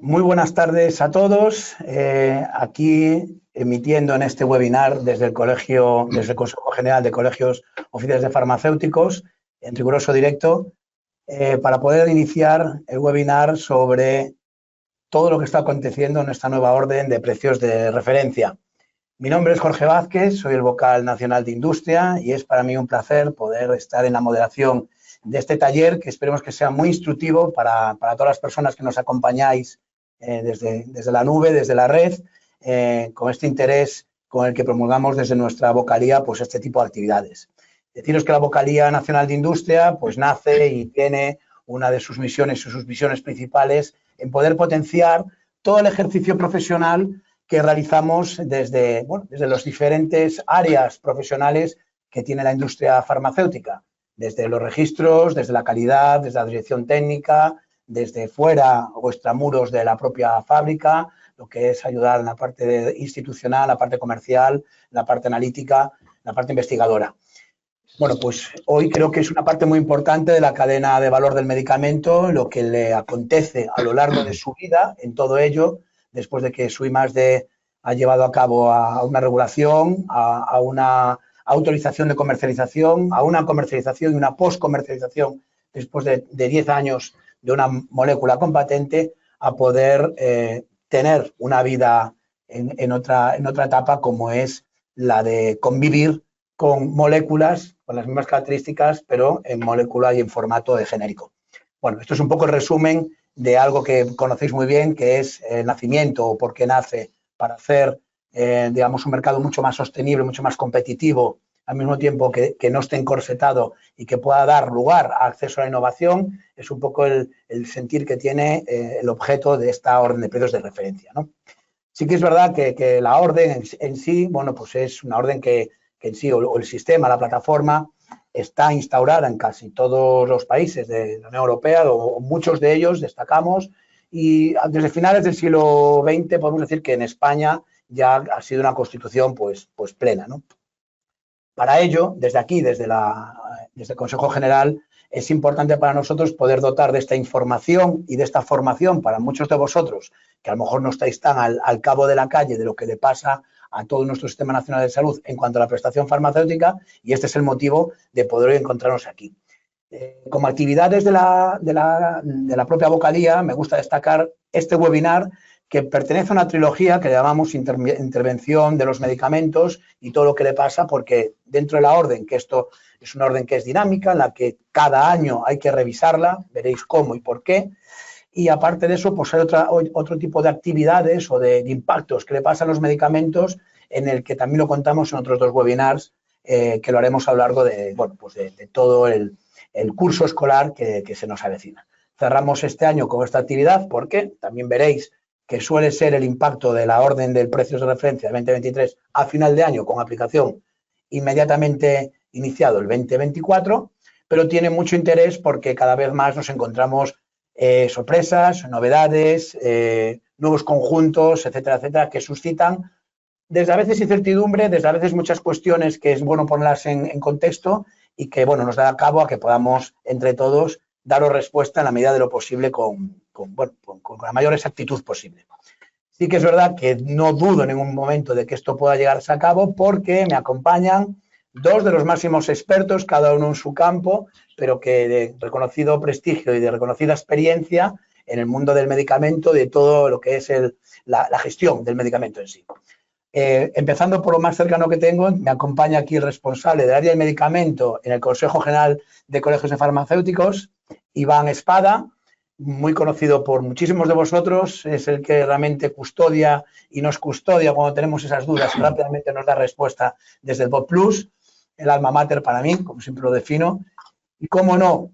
Muy buenas tardes a todos. Aquí emitiendo en este webinar desde el Consejo General de Colegios Oficiales de Farmacéuticos, en riguroso directo, para poder iniciar el webinar sobre todo lo que está aconteciendo en esta nueva orden de precios de referencia. Mi nombre es Jorge Vázquez, soy el vocal nacional de Industria y es para mí un placer poder estar en la moderación de este taller, que esperemos que sea muy instructivo para todas las personas que nos acompañáis desde la nube, desde la red, con este interés con el que promulgamos desde nuestra vocalía pues este tipo de actividades. Deciros que la Vocalía Nacional de Industria pues nace y tiene una de sus misiones y sus visiones principales en poder potenciar todo el ejercicio profesional que realizamos desde las diferentes áreas profesionales que tiene la industria farmacéutica, desde los registros, desde la calidad, desde la dirección técnica, desde fuera o extramuros de la propia fábrica, lo que es ayudar en la parte institucional, la parte comercial, la parte analítica, la parte investigadora. Bueno, pues hoy creo que es una parte muy importante de la cadena de valor del medicamento, lo que le acontece a lo largo de su vida, en todo ello, después de que su I+D ha llevado a cabo a una regulación, a una autorización de comercialización, a una comercialización y una post-comercialización después de 10 años de una molécula con patente, a poder tener una vida en otra etapa como es la de convivir con moléculas con las mismas características, pero en molécula y en formato de genérico. Bueno, esto es un poco el resumen de algo que conocéis muy bien, que es el nacimiento o por qué nace, para hacer, digamos, un mercado mucho más sostenible, mucho más competitivo, al mismo tiempo que no esté encorsetado y que pueda dar lugar a acceso a la innovación. Es un poco el sentir que tiene el objeto de esta orden de precios de referencia, ¿no? Sí que es verdad que la orden en sí, bueno, pues es una orden que en sí, o el sistema, la plataforma, está instaurada en casi todos los países de la Unión Europea, o muchos de ellos, destacamos, y desde finales del siglo XX podemos decir que en España ya ha sido una constitución pues plena, ¿no? Para ello, desde aquí, desde el Consejo General, es importante para nosotros poder dotar de esta información y de esta formación para muchos de vosotros, que a lo mejor no estáis tan al cabo de la calle de lo que le pasa a todo nuestro Sistema Nacional de Salud en cuanto a la prestación farmacéutica, y este es el motivo de poder hoy encontrarnos aquí. Como actividades de la propia vocalía, me gusta destacar este webinar que pertenece a una trilogía que llamamos Intervención de los Medicamentos y todo lo que le pasa, porque dentro de la orden, que esto es una orden que es dinámica, en la que cada año hay que revisarla, veréis cómo y por qué, y aparte de eso, pues hay otro tipo de actividades o de impactos que le pasan a los medicamentos, en el que también lo contamos en otros dos webinars, que lo haremos a lo largo de, bueno, pues de todo el curso escolar que se nos avecina. Cerramos este año con esta actividad porque también veréis que suele ser el impacto de la orden del precios de referencia de 2023 a final de año, con aplicación inmediatamente iniciado el 2024, pero tiene mucho interés porque cada vez más nos encontramos sorpresas, novedades, nuevos conjuntos, etcétera, etcétera, que suscitan desde a veces incertidumbre, desde a veces muchas cuestiones que es bueno ponerlas en contexto y que, bueno, nos da cabo a que podamos, entre todos, daros respuesta en la medida de lo posible con la mayor exactitud posible. Sí que es verdad que no dudo en ningún momento de que esto pueda llegarse a cabo, porque me acompañan dos de los máximos expertos, cada uno en su campo, pero que de reconocido prestigio y de reconocida experiencia en el mundo del medicamento, de todo lo que es la gestión del medicamento en sí. Empezando por lo más cercano que tengo, me acompaña aquí el responsable del área del medicamento en el Consejo General de Colegios de Farmacéuticos, Iván Espada, muy conocido por muchísimos de vosotros, es el que realmente custodia y nos custodia cuando tenemos esas dudas y rápidamente nos da respuesta desde el BOT Plus, el alma mater para mí, como siempre lo defino. Y cómo no,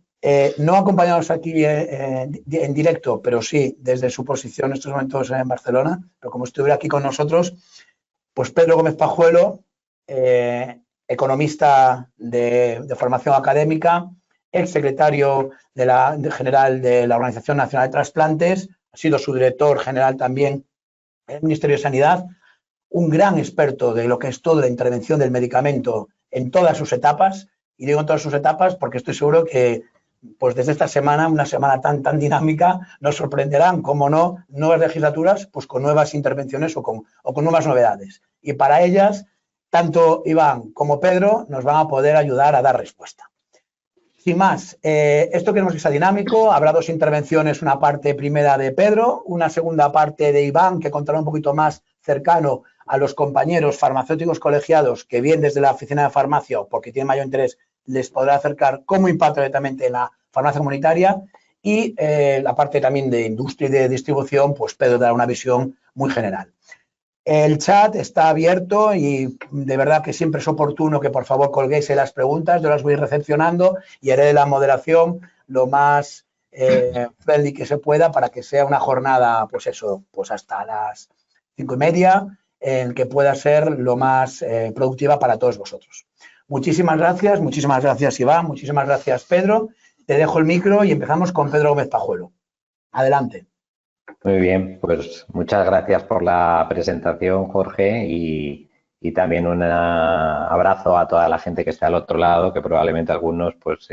no acompañados aquí en directo, pero sí desde su posición en estos momentos en Barcelona, pero como estuviera aquí con nosotros, pues Pedro Gómez Pajuelo, economista de formación académica, exsecretario general de la Organización Nacional de Trasplantes, ha sido su director general también en el Ministerio de Sanidad, un gran experto de lo que es toda la intervención del medicamento en todas sus etapas, y digo en todas sus etapas porque estoy seguro que pues desde esta semana, una semana tan dinámica, nos sorprenderán, como no, nuevas legislaturas, pues con nuevas intervenciones o con nuevas novedades. Y para ellas, tanto Iván como Pedro nos van a poder ayudar a dar respuesta. Sin más, esto queremos que sea dinámico. Habrá dos intervenciones, una parte primera de Pedro, una segunda parte de Iván, que contará un poquito más cercano a los compañeros farmacéuticos colegiados que bien desde la oficina de farmacia o porque tienen mayor interés les podrá acercar cómo impacta directamente en la farmacia comunitaria, y la parte también de industria y de distribución, pues Pedro dará una visión muy general. El chat está abierto y de verdad que siempre es oportuno que por favor colguéis las preguntas. Yo las voy recepcionando y haré la moderación lo más friendly que se pueda para que sea una jornada, pues eso, pues hasta las 5:30, en que pueda ser lo más productiva para todos vosotros. Muchísimas gracias Iván, muchísimas gracias Pedro. Te dejo el micro y empezamos con Pedro Gómez Pajuelo. Adelante. Muy bien, pues muchas gracias por la presentación, Jorge, y también un abrazo a toda la gente que está al otro lado, que probablemente algunos pues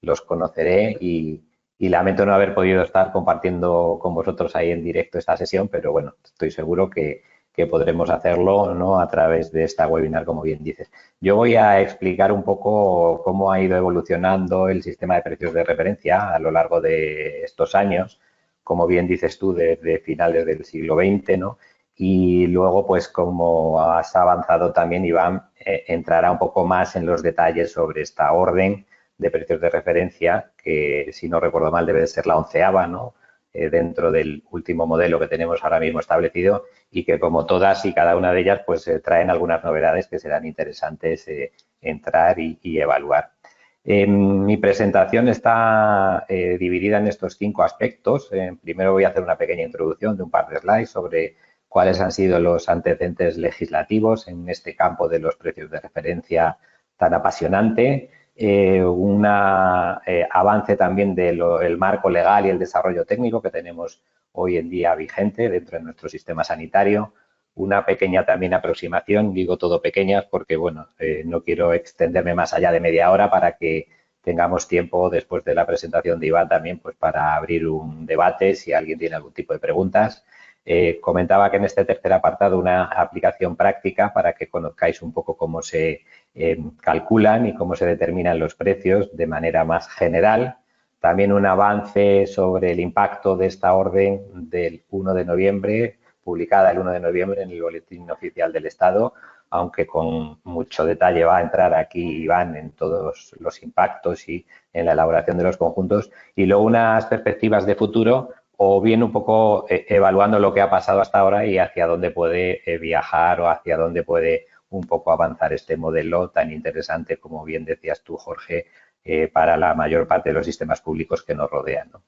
los conoceré y lamento no haber podido estar compartiendo con vosotros ahí en directo esta sesión, pero bueno, estoy seguro que podremos hacerlo, ¿no?, a través de esta webinar, como bien dices. Yo voy a explicar un poco cómo ha ido evolucionando el sistema de precios de referencia a lo largo de estos años, como bien dices tú, desde finales del siglo XX, ¿no? Y luego, pues, como has avanzado también, Iván, entrará un poco más en los detalles sobre esta orden de precios de referencia, que, si no recuerdo mal, debe de ser la 11ª, ¿no?, dentro del último modelo que tenemos ahora mismo establecido, y que, como todas y cada una de ellas, pues traen algunas novedades que serán interesantes entrar y evaluar. Mi presentación está dividida en estos 5 aspectos. Primero voy a hacer una pequeña introducción de un par de slides sobre cuáles han sido los antecedentes legislativos en este campo de los precios de referencia tan apasionante. Un avance también del marco legal y el desarrollo técnico que tenemos hoy en día vigente dentro de nuestro sistema sanitario. Una pequeña también aproximación, digo todo pequeñas porque, bueno, no quiero extenderme más allá de media hora para que tengamos tiempo después de la presentación de Iván también pues para abrir un debate si alguien tiene algún tipo de preguntas. Comentaba que en este tercer apartado una aplicación práctica para que conozcáis un poco cómo se calculan y cómo se determinan los precios de manera más general. También un avance sobre el impacto de esta orden del 1 de noviembre, publicada el 1 de noviembre en el Boletín Oficial del Estado, aunque con mucho detalle va a entrar aquí Iván en todos los impactos y en la elaboración de los conjuntos. Y luego unas perspectivas de futuro, o bien un poco evaluando lo que ha pasado hasta ahora y hacia dónde puede viajar o hacia dónde puede un poco avanzar este modelo tan interesante, como bien decías tú, Jorge, para la mayor parte de los sistemas públicos que nos rodean, ¿no?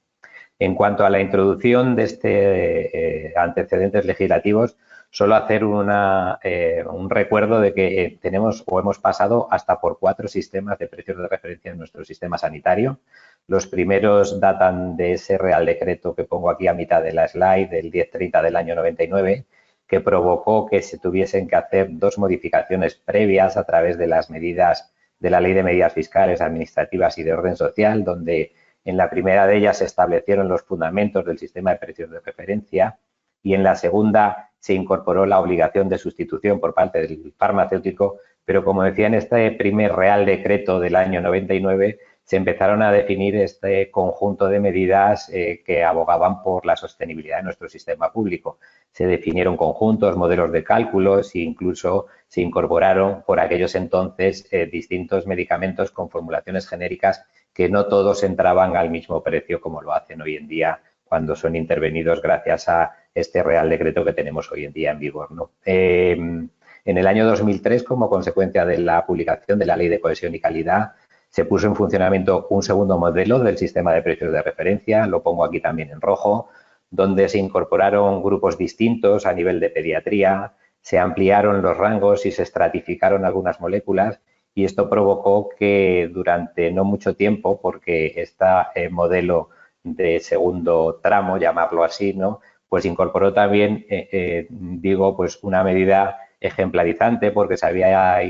En cuanto a la introducción de este antecedentes legislativos, solo hacer un recuerdo de que tenemos o hemos pasado hasta por 4 sistemas de precios de referencia en nuestro sistema sanitario. Los primeros datan de ese Real Decreto que pongo aquí a mitad de la slide, del 1030 del año 99, que provocó que se tuviesen que hacer 2 modificaciones previas a través de las medidas de la Ley de Medidas Fiscales, Administrativas y de Orden Social, donde en la primera de ellas se establecieron los fundamentos del sistema de precios de referencia y en la segunda se incorporó la obligación de sustitución por parte del farmacéutico, pero como decía, en este primer Real Decreto del año 99 se empezaron a definir este conjunto de medidas que abogaban por la sostenibilidad de nuestro sistema público. Se definieron conjuntos, modelos de cálculos e incluso se incorporaron por aquellos entonces distintos medicamentos con formulaciones genéricas que no todos entraban al mismo precio como lo hacen hoy en día cuando son intervenidos gracias a este Real Decreto que tenemos hoy en día en vigor, ¿no? En el año 2003, como consecuencia de la publicación de la Ley de Cohesión y Calidad, se puso en funcionamiento un segundo modelo del sistema de precios de referencia, lo pongo aquí también en rojo, donde se incorporaron grupos distintos a nivel de pediatría, se ampliaron los rangos y se estratificaron algunas moléculas, y esto provocó que durante no mucho tiempo, porque este modelo de segundo tramo, llamarlo así, ¿no?, pues incorporó también, pues una medida ejemplarizante porque se había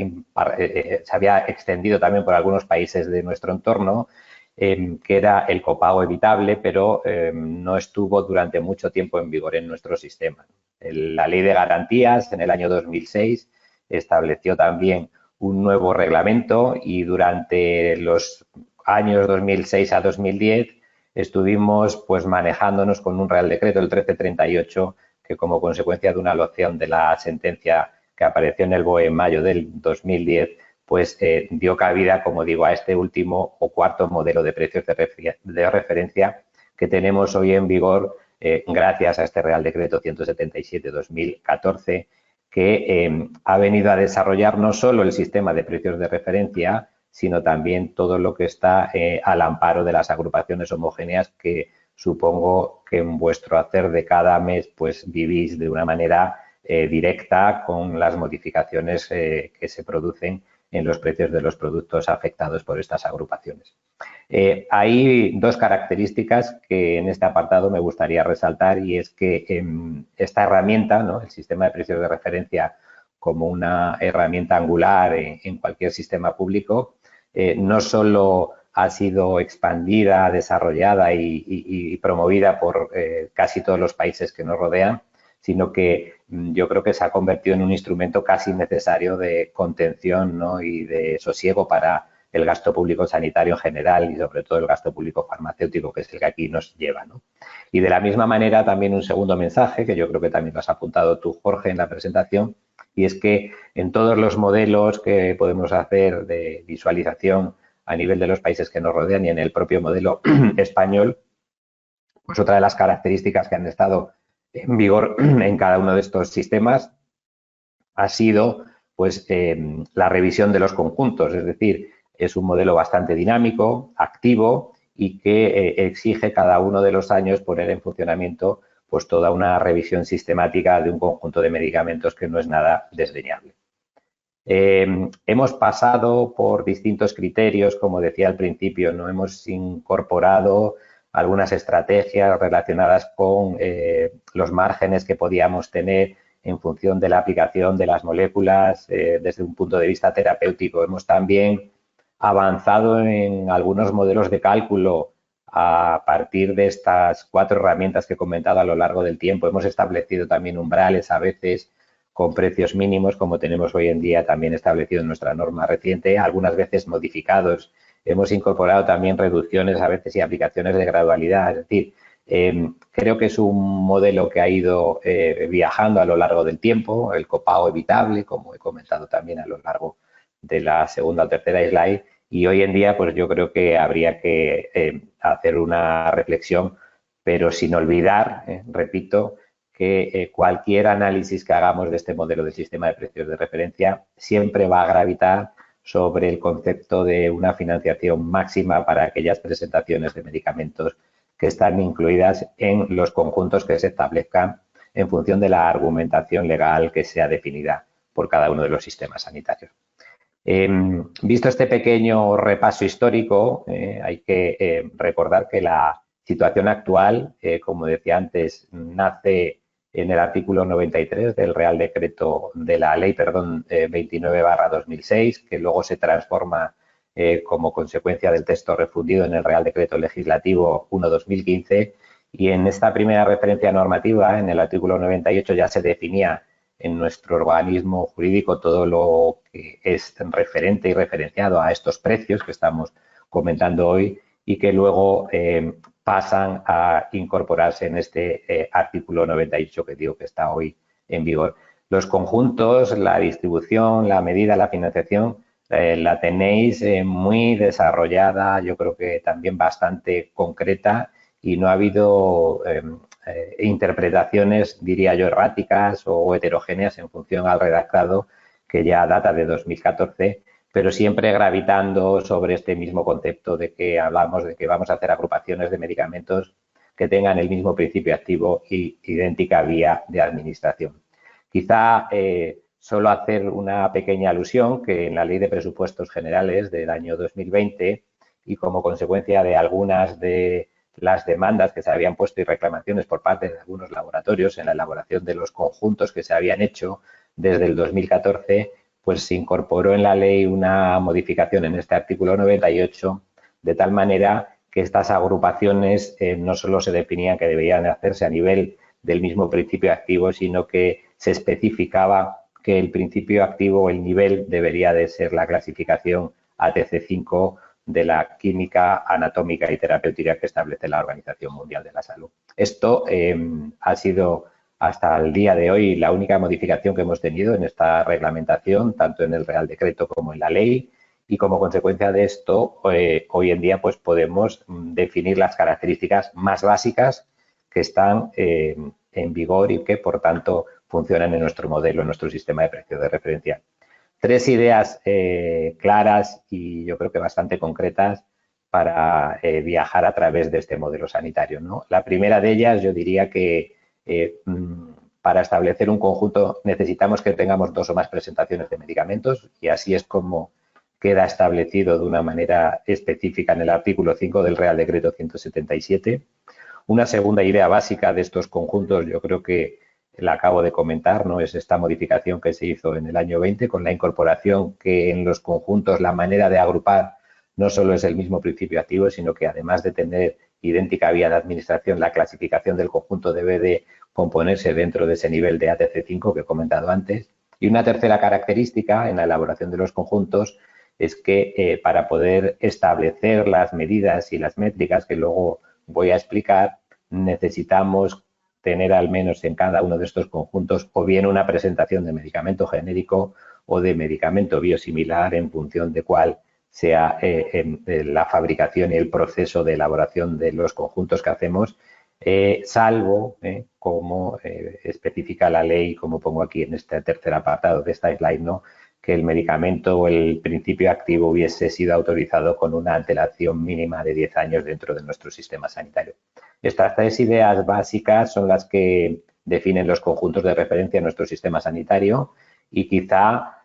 extendido también por algunos países de nuestro entorno, que era el copago evitable, pero no estuvo durante mucho tiempo en vigor en nuestro sistema. La Ley de Garantías en el año 2006 estableció también un nuevo reglamento y durante los años 2006 a 2010 estuvimos pues manejándonos con un Real Decreto, el 1338, que como consecuencia de una adopción de la sentencia que apareció en el BOE en mayo del 2010, pues dio cabida, como digo, a este último o cuarto modelo de precios de referencia que tenemos hoy en vigor gracias a este Real Decreto 177/2014, que ha venido a desarrollar no solo el sistema de precios de referencia, sino también todo lo que está al amparo de las agrupaciones homogéneas, que supongo que en vuestro hacer de cada mes pues vivís de una manera directa con las modificaciones que se producen en los precios de los productos afectados por estas agrupaciones. Hay dos características que en este apartado me gustaría resaltar, y es que esta herramienta, ¿no?, el sistema de precios de referencia como una herramienta angular en cualquier sistema público, no solo ha sido expandida, desarrollada y promovida por casi todos los países que nos rodean, sino que yo creo que se ha convertido en un instrumento casi necesario de contención, ¿no?, y de sosiego para el gasto público sanitario en general y sobre todo el gasto público farmacéutico, que es el que aquí nos lleva, ¿no? Y de la misma manera también un segundo mensaje, que yo creo que también lo has apuntado tú, Jorge, en la presentación, y es que en todos los modelos que podemos hacer de visualización a nivel de los países que nos rodean y en el propio modelo español, pues otra de las características que han estado en vigor en cada uno de estos sistemas ha sido pues la revisión de los conjuntos, es decir, es un modelo bastante dinámico, activo y que exige cada uno de los años poner en funcionamiento pues toda una revisión sistemática de un conjunto de medicamentos que no es nada desdeñable. Hemos pasado por distintos criterios, como decía al principio, no hemos incorporado algunas estrategias relacionadas con los márgenes que podíamos tener en función de la aplicación de las moléculas desde un punto de vista terapéutico. Hemos también avanzado en algunos modelos de cálculo a partir de estas 4 herramientas que he comentado a lo largo del tiempo. Hemos establecido también umbrales a veces con precios mínimos, como tenemos hoy en día también establecido en nuestra norma reciente, algunas veces modificados. Hemos incorporado también reducciones a veces y aplicaciones de gradualidad. Es decir, creo que es un modelo que ha ido viajando a lo largo del tiempo, el copago evitable, como he comentado también a lo largo de la segunda o tercera slide, y hoy en día pues yo creo que habría que hacer una reflexión, pero sin olvidar, repito, que cualquier análisis que hagamos de este modelo de sistema de precios de referencia siempre va a gravitar sobre el concepto de una financiación máxima para aquellas presentaciones de medicamentos que están incluidas en los conjuntos que se establezcan en función de la argumentación legal que sea definida por cada uno de los sistemas sanitarios. Visto este pequeño repaso histórico, hay que recordar que la situación actual, como decía antes, nace en el artículo 93 del Real Decreto de la Ley 29/2006, que luego se transforma como consecuencia del texto refundido en el Real Decreto Legislativo 1/2015, y en esta primera referencia normativa, en el artículo 98, ya se definía en nuestro organismo jurídico todo lo que es referente y referenciado a estos precios que estamos comentando hoy y que luego pasan a incorporarse en este artículo 98 que digo que está hoy en vigor. Los conjuntos, la distribución, la medida, la financiación, la tenéis muy desarrollada, yo creo que también bastante concreta, y no ha habido interpretaciones, diría yo, erráticas o heterogéneas en función al redactado, que ya data de 2014, pero siempre gravitando sobre este mismo concepto de que hablamos de que vamos a hacer agrupaciones de medicamentos que tengan el mismo principio activo y idéntica vía de administración. Quizá solo hacer una pequeña alusión que en la Ley de Presupuestos Generales del año 2020 y como consecuencia de algunas de las demandas que se habían puesto y reclamaciones por parte de algunos laboratorios en la elaboración de los conjuntos que se habían hecho desde el 2014, pues se incorporó en la ley una modificación en este artículo 98 de tal manera que estas agrupaciones no solo se definían que deberían hacerse a nivel del mismo principio activo, sino que se especificaba que el principio activo, el nivel, debería de ser la clasificación ATC5 de la química anatómica y terapéutica que establece la Organización Mundial de la Salud. Esto ha sido hasta el día de hoy la única modificación que hemos tenido en esta reglamentación, tanto en el Real Decreto como en la ley, y como consecuencia de esto, hoy en día pues podemos definir las características más básicas que están en vigor y que, por tanto, funcionan en nuestro modelo, en nuestro sistema de precios de referencia. 3 ideas claras y yo creo que bastante concretas para viajar a través de este modelo sanitario, ¿no? La primera de ellas, yo diría que para establecer un conjunto necesitamos que tengamos 2 o más presentaciones de medicamentos, y así es como queda establecido de una manera específica en el artículo 5 del Real Decreto 177. Una segunda idea básica de estos conjuntos, yo creo que la acabo de comentar, ¿no? Es esta modificación que se hizo en el año 20 con la incorporación que en los conjuntos la manera de agrupar no solo es el mismo principio activo, sino que además de tener idéntica vía de administración, la clasificación del conjunto debe de componerse dentro de ese nivel de ATC5 que he comentado antes. Y una tercera característica en la elaboración de los conjuntos es que para poder establecer las medidas y las métricas que luego voy a explicar, necesitamos tener al menos en cada uno de estos conjuntos o bien una presentación de medicamento genérico o de medicamento biosimilar en función de cuál sea la fabricación y el proceso de elaboración de los conjuntos que hacemos, salvo, como especifica la ley, como pongo aquí en este tercer apartado de esta slide, ¿no?, que el medicamento o el principio activo hubiese sido autorizado con una antelación mínima de 10 años dentro de nuestro sistema sanitario. Estas 3 ideas básicas son las que definen los conjuntos de referencia en nuestro sistema sanitario y quizá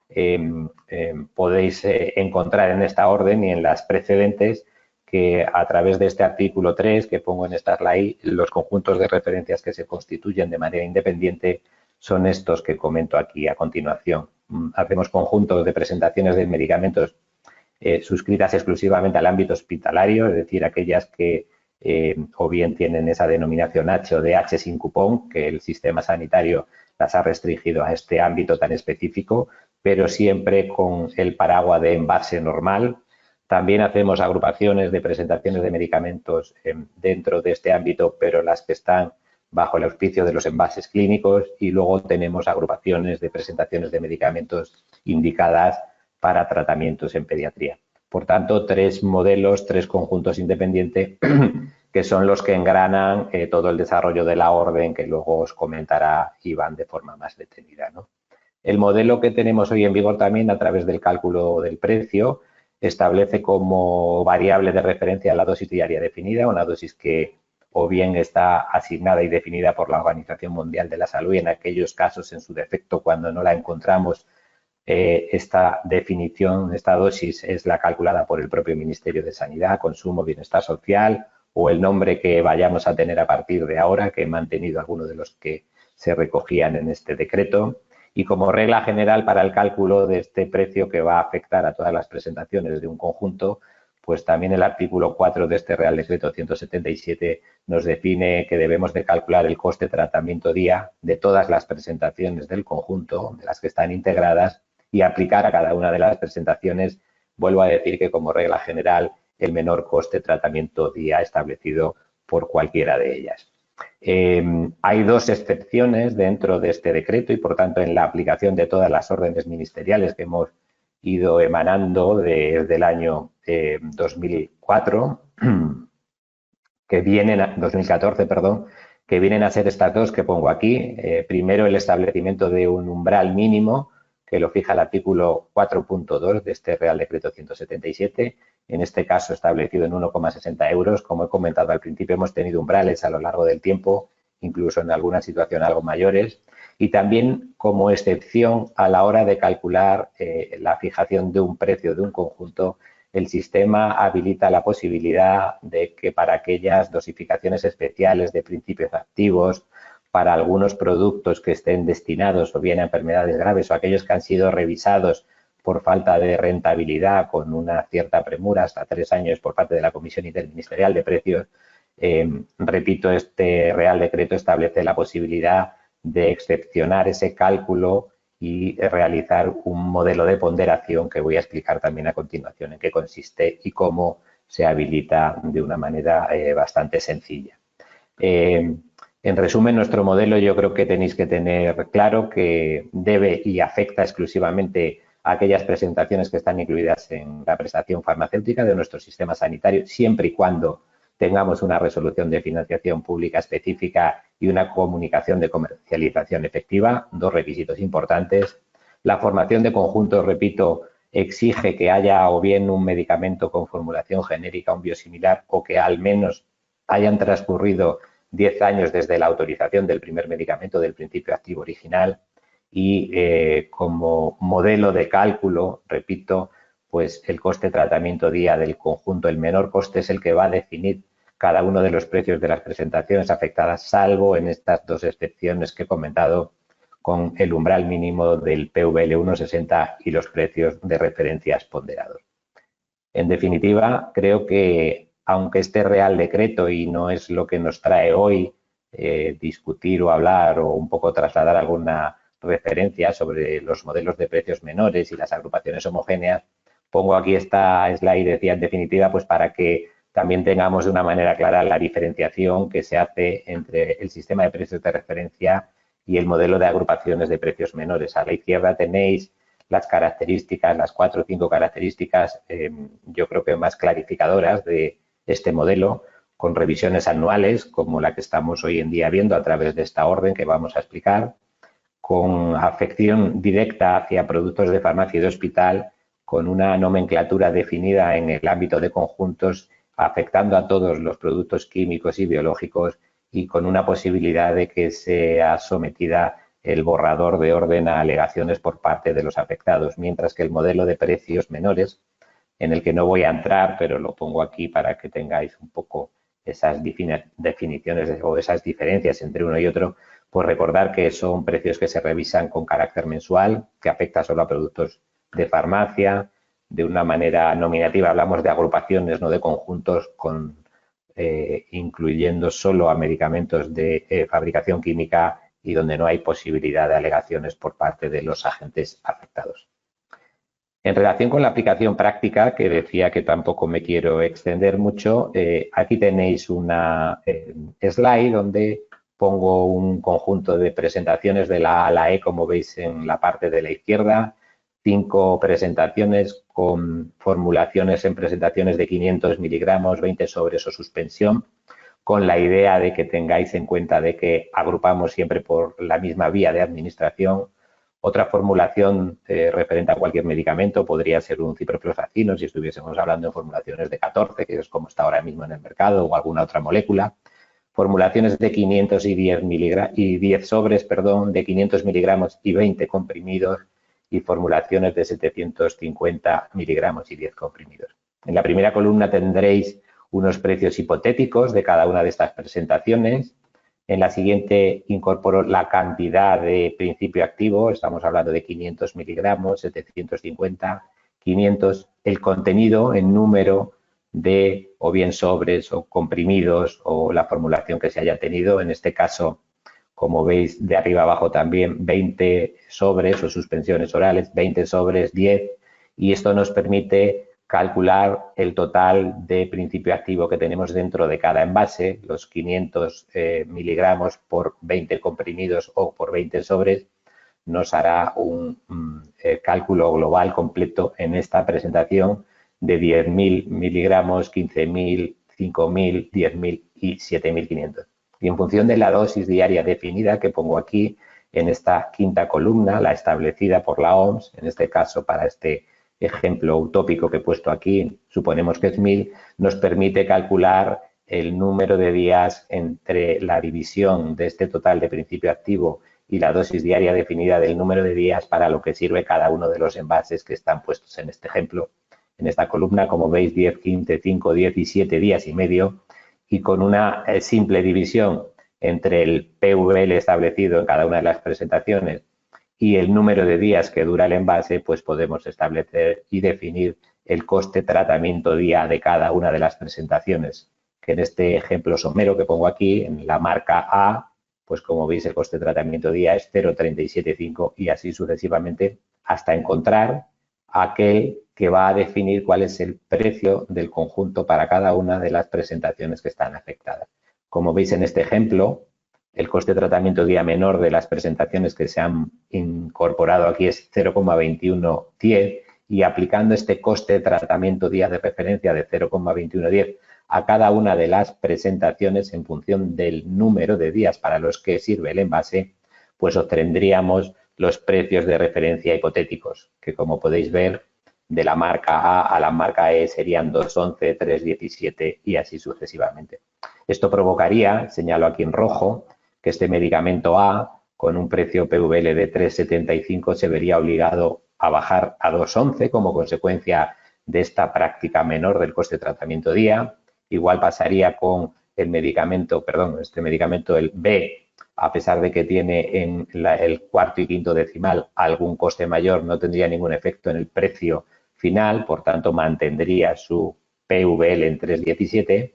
podéis encontrar en esta orden y en las precedentes que a través de este artículo 3 que pongo en esta slide, los conjuntos de referencias que se constituyen de manera independiente son estos que comento aquí a continuación. Hacemos conjuntos de presentaciones de medicamentos suscritas exclusivamente al ámbito hospitalario, es decir, aquellas que o bien tienen esa denominación H o de H sin cupón, que el sistema sanitario las ha restringido a este ámbito tan específico, pero siempre con el paraguas de envase normal. También hacemos agrupaciones de presentaciones de medicamentos dentro de este ámbito, pero las que están bajo el auspicio de los envases clínicos, y luego tenemos agrupaciones de presentaciones de medicamentos indicadas para tratamientos en pediatría. Por tanto, 3 modelos, 3 conjuntos independientes que son los que engranan todo el desarrollo de la orden que luego os comentará Iván de forma más detenida, ¿no? El modelo que tenemos hoy en vigor también a través del cálculo del precio establece como variable de referencia la dosis diaria definida, una dosis que o bien está asignada y definida por la Organización Mundial de la Salud y en aquellos casos, en su defecto, cuando no la encontramos, esta definición, esta dosis es la calculada por el propio Ministerio de Sanidad, Consumo, Bienestar Social o el nombre que vayamos a tener a partir de ahora, que he mantenido algunos de los que se recogían en este decreto. Y como regla general para el cálculo de este precio que va a afectar a todas las presentaciones de un conjunto, pues también el artículo 4 de este Real Decreto 177 nos define que debemos de calcular el coste tratamiento día de todas las presentaciones del conjunto, de las que están integradas, y aplicar a cada una de las presentaciones, vuelvo a decir que como regla general, el menor coste tratamiento día establecido por cualquiera de ellas. Hay 2 excepciones dentro de este decreto y, por tanto, en la aplicación de todas las órdenes ministeriales que hemos ido emanando desde el año 2004, que vienen 2014, perdón, que vienen a ser estas 2 que pongo aquí. Primero, el establecimiento de un umbral mínimo que lo fija el artículo 4.2 de este Real Decreto 177, en este caso establecido en 1,60 euros. Como he comentado al principio, hemos tenido umbrales a lo largo del tiempo, incluso en alguna situación algo mayores, y también como excepción a la hora de calcular la fijación de un precio de un conjunto, el sistema habilita la posibilidad de que para aquellas dosificaciones especiales de principios activos, para algunos productos que estén destinados o bien a enfermedades graves o aquellos que han sido revisados por falta de rentabilidad con una cierta premura, hasta 3 años por parte de la Comisión Interministerial de Precios. Repito, este Real Decreto establece la posibilidad de excepcionar ese cálculo y realizar un modelo de ponderación que voy a explicar también a continuación en qué consiste y cómo se habilita de una manera bastante sencilla. En resumen, nuestro modelo yo creo que tenéis que tener claro que debe y afecta exclusivamente a aquellas presentaciones que están incluidas en la prestación farmacéutica de nuestro sistema sanitario, siempre y cuando tengamos una resolución de financiación pública específica y una comunicación de comercialización efectiva, 2 requisitos importantes. La formación de conjuntos, repito, exige que haya o bien un medicamento con formulación genérica, un biosimilar, o que al menos hayan transcurrido 10 años desde la autorización del primer medicamento del principio activo original y como modelo de cálculo, repito, pues el coste tratamiento día del conjunto, el menor coste es el que va a definir cada uno de los precios de las presentaciones afectadas, salvo en estas 2 excepciones que he comentado, con el umbral mínimo del PVL 1,60 y los precios de referencias ponderados. En definitiva, creo que aunque este Real Decreto, y no es lo que nos trae hoy discutir o hablar o un poco trasladar alguna referencia sobre los modelos de precios menores y las agrupaciones homogéneas, pongo aquí esta slide, decía en definitiva, pues para que también tengamos de una manera clara la diferenciación que se hace entre el sistema de precios de referencia y el modelo de agrupaciones de precios menores. A la izquierda tenéis las características, las 4 o 5 características, yo creo que más clarificadoras de este modelo, con revisiones anuales, como la que estamos hoy en día viendo a través de esta orden que vamos a explicar, con afección directa hacia productos de farmacia y de hospital, con una nomenclatura definida en el ámbito de conjuntos, afectando a todos los productos químicos y biológicos y con una posibilidad de que sea sometida el borrador de orden a alegaciones por parte de los afectados, mientras que el modelo de precios menores, en el que no voy a entrar, pero lo pongo aquí para que tengáis un poco esas definiciones o esas diferencias entre uno y otro, pues recordar que son precios que se revisan con carácter mensual, que afecta solo a productos de farmacia. De una manera nominativa hablamos de agrupaciones, no de conjuntos, incluyendo solo a medicamentos de fabricación química y donde no hay posibilidad de alegaciones por parte de los agentes afectados. En relación con la aplicación práctica, que decía que tampoco me quiero extender mucho, aquí tenéis una slide donde pongo un conjunto de presentaciones de la A a la E, como veis en la parte de la izquierda, 5 presentaciones con formulaciones en presentaciones de 500 miligramos, 20 sobres o suspensión, con la idea de que tengáis en cuenta de que agrupamos siempre por la misma vía de administración. Otra formulación referente a cualquier medicamento podría ser un ciprofloxacino, si estuviésemos hablando de formulaciones de 14, que es como está ahora mismo en el mercado, o alguna otra molécula. Formulaciones de 500 y 10 sobres, de 500 miligramos y 20 comprimidos, y formulaciones de 750 miligramos y 10 comprimidos. En la primera columna tendréis unos precios hipotéticos de cada una de estas presentaciones. En la siguiente incorporo la cantidad de principio activo, estamos hablando de 500 miligramos, 750, 500, el contenido en número de o bien sobres o comprimidos o la formulación que se haya tenido. En este caso, como veis de arriba abajo también, 20 sobres o suspensiones orales, 20 sobres, 10, y esto nos permite calcular el total de principio activo que tenemos dentro de cada envase, los 500 miligramos por 20 comprimidos o por 20 sobres, nos hará un cálculo global completo en esta presentación de 10.000 miligramos, 15.000, 5.000, 10.000 y 7.500. Y en función de la dosis diaria definida que pongo aquí en esta quinta columna, la establecida por la OMS, en este caso para este ejemplo utópico que he puesto aquí, suponemos que es 1.000, nos permite calcular el número de días entre la división de este total de principio activo y la dosis diaria definida del número de días para lo que sirve cada uno de los envases que están puestos en este ejemplo. En esta columna, como veis, 10, 15, 5, 10 y 7 días y medio, y con una simple división entre el PVL establecido en cada una de las presentaciones y el número de días que dura el envase, pues podemos establecer y definir el coste tratamiento día de cada una de las presentaciones, que en este ejemplo somero que pongo aquí, en la marca A, pues como veis el coste tratamiento día es 0,375 y así sucesivamente hasta encontrar aquel que va a definir cuál es el precio del conjunto para cada una de las presentaciones que están afectadas. Como veis en este ejemplo, el coste de tratamiento día menor de las presentaciones que se han incorporado aquí es 0,2110 y aplicando este coste de tratamiento día de referencia de 0,2110 a cada una de las presentaciones en función del número de días para los que sirve el envase, pues obtendríamos los precios de referencia hipotéticos, que como podéis ver, de la marca A a la marca E serían 2,11, 3,17 y así sucesivamente. Esto provocaría, señalo aquí en rojo, que este medicamento A, con un precio PVL de 3,75, se vería obligado a bajar a 2,11 como consecuencia de esta práctica menor del coste de tratamiento día. Igual pasaría con el medicamento, este medicamento, el B, a pesar de que tiene en el cuarto y quinto decimal algún coste mayor, no tendría ningún efecto en el precio final, por tanto mantendría su PVL en 3,17.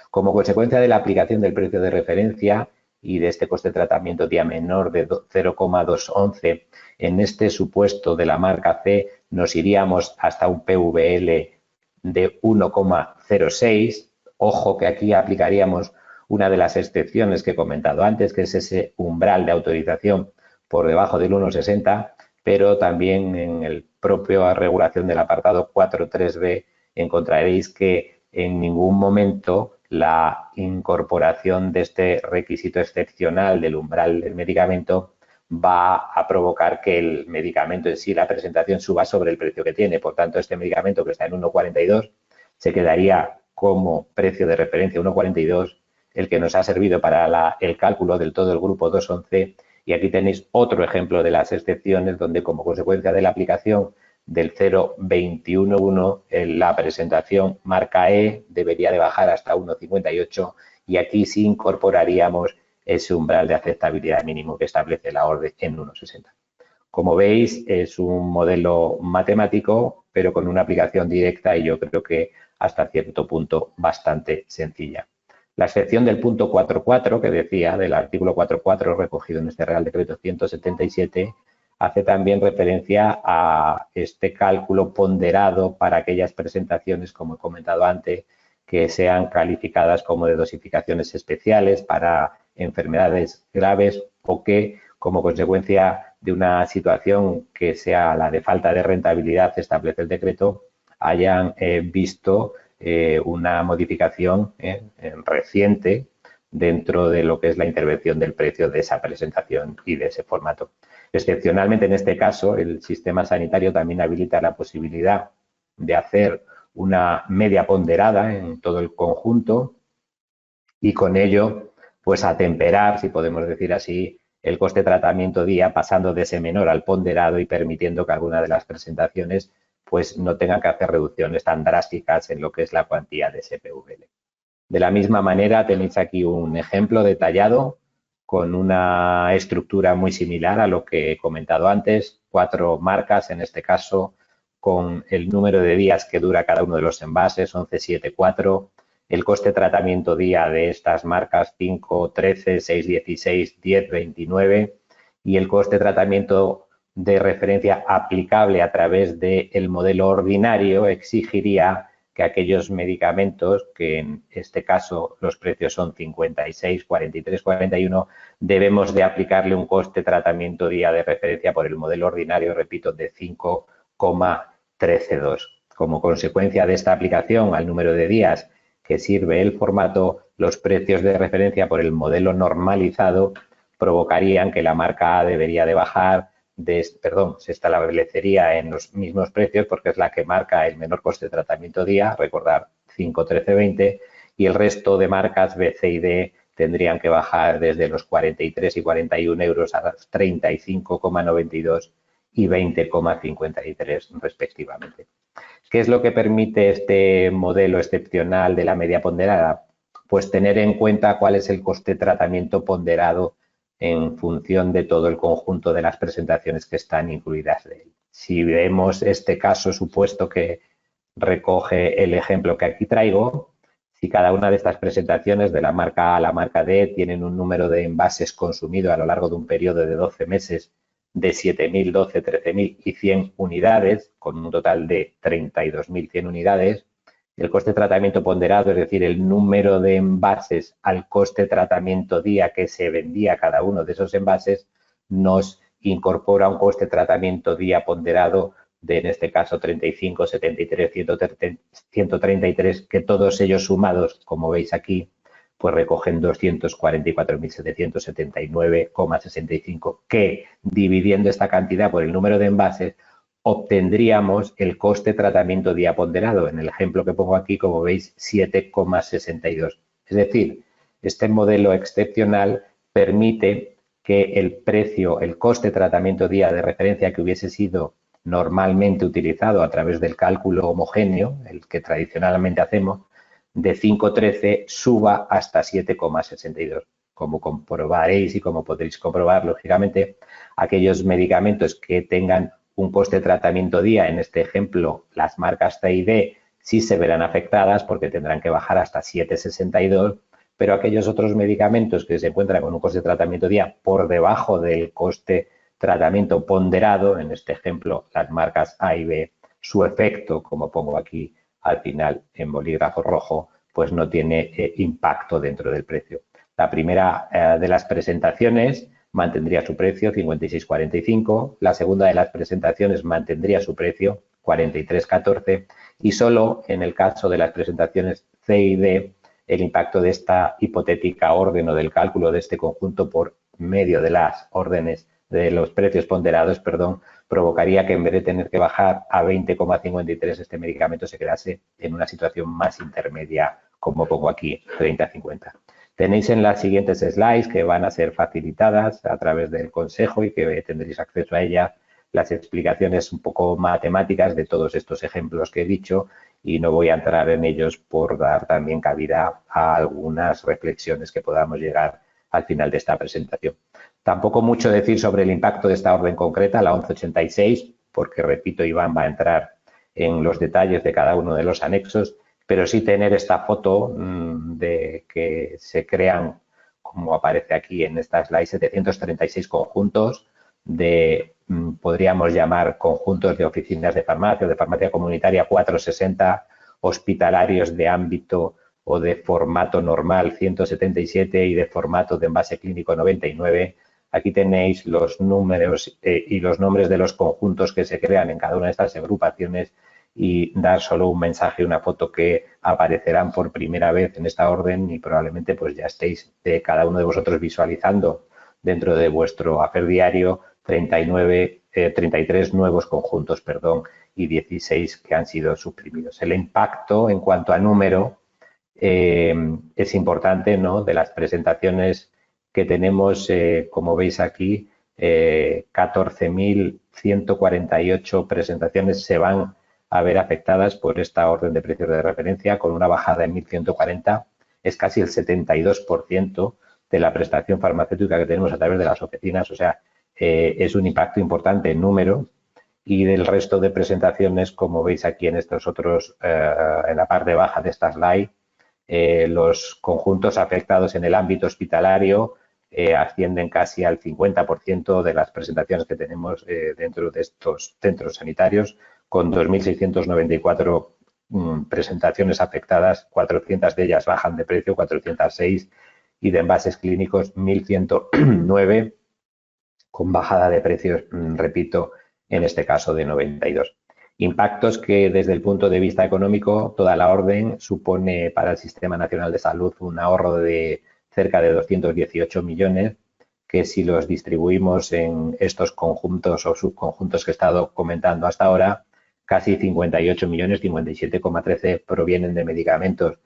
Como consecuencia de la aplicación del precio de referencia y de este coste de tratamiento día menor de 0,211, en este supuesto de la marca C nos iríamos hasta un PVL de 1,06. Ojo que aquí aplicaríamos una de las excepciones que he comentado antes, que es ese umbral de autorización por debajo del 1,60, pero también en el propio regulación del apartado 4.3b encontraréis que en ningún momento la incorporación de este requisito excepcional del umbral del medicamento va a provocar que el medicamento en sí, la presentación, suba sobre el precio que tiene. Por tanto, este medicamento que está en 1,42 se quedaría como precio de referencia 1,42, el que nos ha servido para el cálculo del todo el grupo 2,11. Y aquí tenéis otro ejemplo de las excepciones donde como consecuencia de la aplicación del 0,211 la presentación marca E debería de bajar hasta 1,58 y aquí sí incorporaríamos ese umbral de aceptabilidad mínimo que establece la orden en 1,60. Como veis, es un modelo matemático, pero con una aplicación directa y yo creo que hasta cierto punto bastante sencilla. La excepción del punto 4.4 que decía, del artículo 4.4 recogido en este Real Decreto 177, hace también referencia a este cálculo ponderado para aquellas presentaciones, como he comentado antes, que sean calificadas como de dosificaciones especiales para enfermedades graves o que, como consecuencia de una situación que sea la de falta de rentabilidad, establece el decreto, hayan visto una modificación reciente dentro de lo que es la intervención del precio de esa presentación y de ese formato. Excepcionalmente, en este caso, el sistema sanitario también habilita la posibilidad de hacer una media ponderada en todo el conjunto y con ello, pues atemperar, si podemos decir así, el coste de tratamiento día pasando de ese menor al ponderado y permitiendo que alguna de las presentaciones pues no tengan que hacer reducciones tan drásticas en lo que es la cuantía de ese PVL. De la misma manera tenéis aquí un ejemplo detallado con una estructura muy similar a lo que he comentado antes, 4 marcas en este caso con el número de días que dura cada uno de los envases, 1174, el coste de tratamiento día de estas marcas 513, 616, 1029 y el coste de tratamiento de referencia aplicable a través del modelo ordinario exigiría que aquellos medicamentos, que en este caso los precios son 56, 43, 41, debemos de aplicarle un coste de tratamiento día de referencia por el modelo ordinario, repito, de 5,132. Como consecuencia de esta aplicación al número de días que sirve el formato, los precios de referencia por el modelo normalizado provocarían que la marca A debería de bajar, se establecería en los mismos precios porque es la que marca el menor coste de tratamiento día, recordar 5,1320, y el resto de marcas B, C y D tendrían que bajar desde los 43 y 41 euros a los 35,92 y 20,53 respectivamente. ¿Qué es lo que permite este modelo excepcional de la media ponderada? Pues tener en cuenta cuál es el coste de tratamiento ponderado en función de todo el conjunto de las presentaciones que están incluidas de él. Si vemos este caso supuesto que recoge el ejemplo que aquí traigo, si cada una de estas presentaciones de la marca A a la marca D tienen un número de envases consumido a lo largo de un periodo de 12 meses de 7.000, 12, 13.000 y 100 unidades, con un total de 32.100 unidades, el coste de tratamiento ponderado, es decir, el número de envases al coste de tratamiento día que se vendía cada uno de esos envases, nos incorpora un coste de tratamiento día ponderado de, en este caso, 35, 73, 133, que todos ellos sumados, como veis aquí, pues recogen 244.779,65, que dividiendo esta cantidad por el número de envases, obtendríamos el coste de tratamiento día ponderado. En el ejemplo que pongo aquí, como veis, 7,62. Es decir, este modelo excepcional permite que el precio, el coste de tratamiento día de referencia que hubiese sido normalmente utilizado a través del cálculo homogéneo, el que tradicionalmente hacemos, de 5,13 suba hasta 7,62. Como comprobaréis y como podréis comprobar, lógicamente, aquellos medicamentos que tengan un coste de tratamiento día, en este ejemplo, las marcas C y D, sí se verán afectadas porque tendrán que bajar hasta 7,62, pero aquellos otros medicamentos que se encuentran con un coste de tratamiento día por debajo del coste tratamiento ponderado, en este ejemplo, las marcas A y B, su efecto, como pongo aquí al final en bolígrafo rojo, pues no tiene impacto dentro del precio. La primera de las presentaciones mantendría su precio 56,45, la segunda de las presentaciones mantendría su precio 43,14 y solo en el caso de las presentaciones C y D el impacto de esta hipotética orden o del cálculo de este conjunto por medio de las órdenes de los precios ponderados, perdón, provocaría que en vez de tener que bajar a 20,53 este medicamento se quedase en una situación más intermedia, como pongo aquí, 30,50. Tenéis en las siguientes slides, que van a ser facilitadas a través del consejo y que tendréis acceso a ellas, las explicaciones un poco matemáticas de todos estos ejemplos que he dicho, y no voy a entrar en ellos por dar también cabida a algunas reflexiones que podamos llegar al final de esta presentación. Tampoco mucho decir sobre el impacto de esta orden concreta, la 1186, porque, repito, Iván va a entrar en los detalles de cada uno de los anexos, pero sí tener esta foto de que se crean, como aparece aquí en esta slide, 736 conjuntos de, podríamos llamar, conjuntos de oficinas de farmacia o de farmacia comunitaria 460, hospitalarios de ámbito o de formato normal 177 y de formato de envase clínico 99. Aquí tenéis los números y los nombres de los conjuntos que se crean en cada una de estas agrupaciones y dar solo un mensaje, una foto que aparecerán por primera vez en esta orden y probablemente pues ya estéis cada uno de vosotros visualizando dentro de vuestro hacer diario 33 nuevos conjuntos, perdón, y 16 que han sido suprimidos. El impacto en cuanto a número es importante, ¿no? De las presentaciones que tenemos, como veis aquí, 14.148 presentaciones se van a ver afectadas por esta orden de precios de referencia, con una bajada en 1.140, es casi el 72% de la prestación farmacéutica que tenemos a través de las oficinas, o sea, es un impacto importante en número, y del resto de presentaciones, como veis aquí en estos otros, en la parte baja de esta slide, los conjuntos afectados en el ámbito hospitalario ascienden casi al 50% de las presentaciones que tenemos dentro de estos centros sanitarios, con 2.694 presentaciones afectadas, 400 de ellas bajan de precio, 406, y de envases clínicos 1.109, con bajada de precios, repito, en este caso de 92. Impactos que desde el punto de vista económico, toda la orden supone para el Sistema Nacional de Salud un ahorro de cerca de 218 millones, que si los distribuimos en estos conjuntos o subconjuntos que he estado comentando hasta ahora, casi 58 millones, 57,13 provienen de medicamentos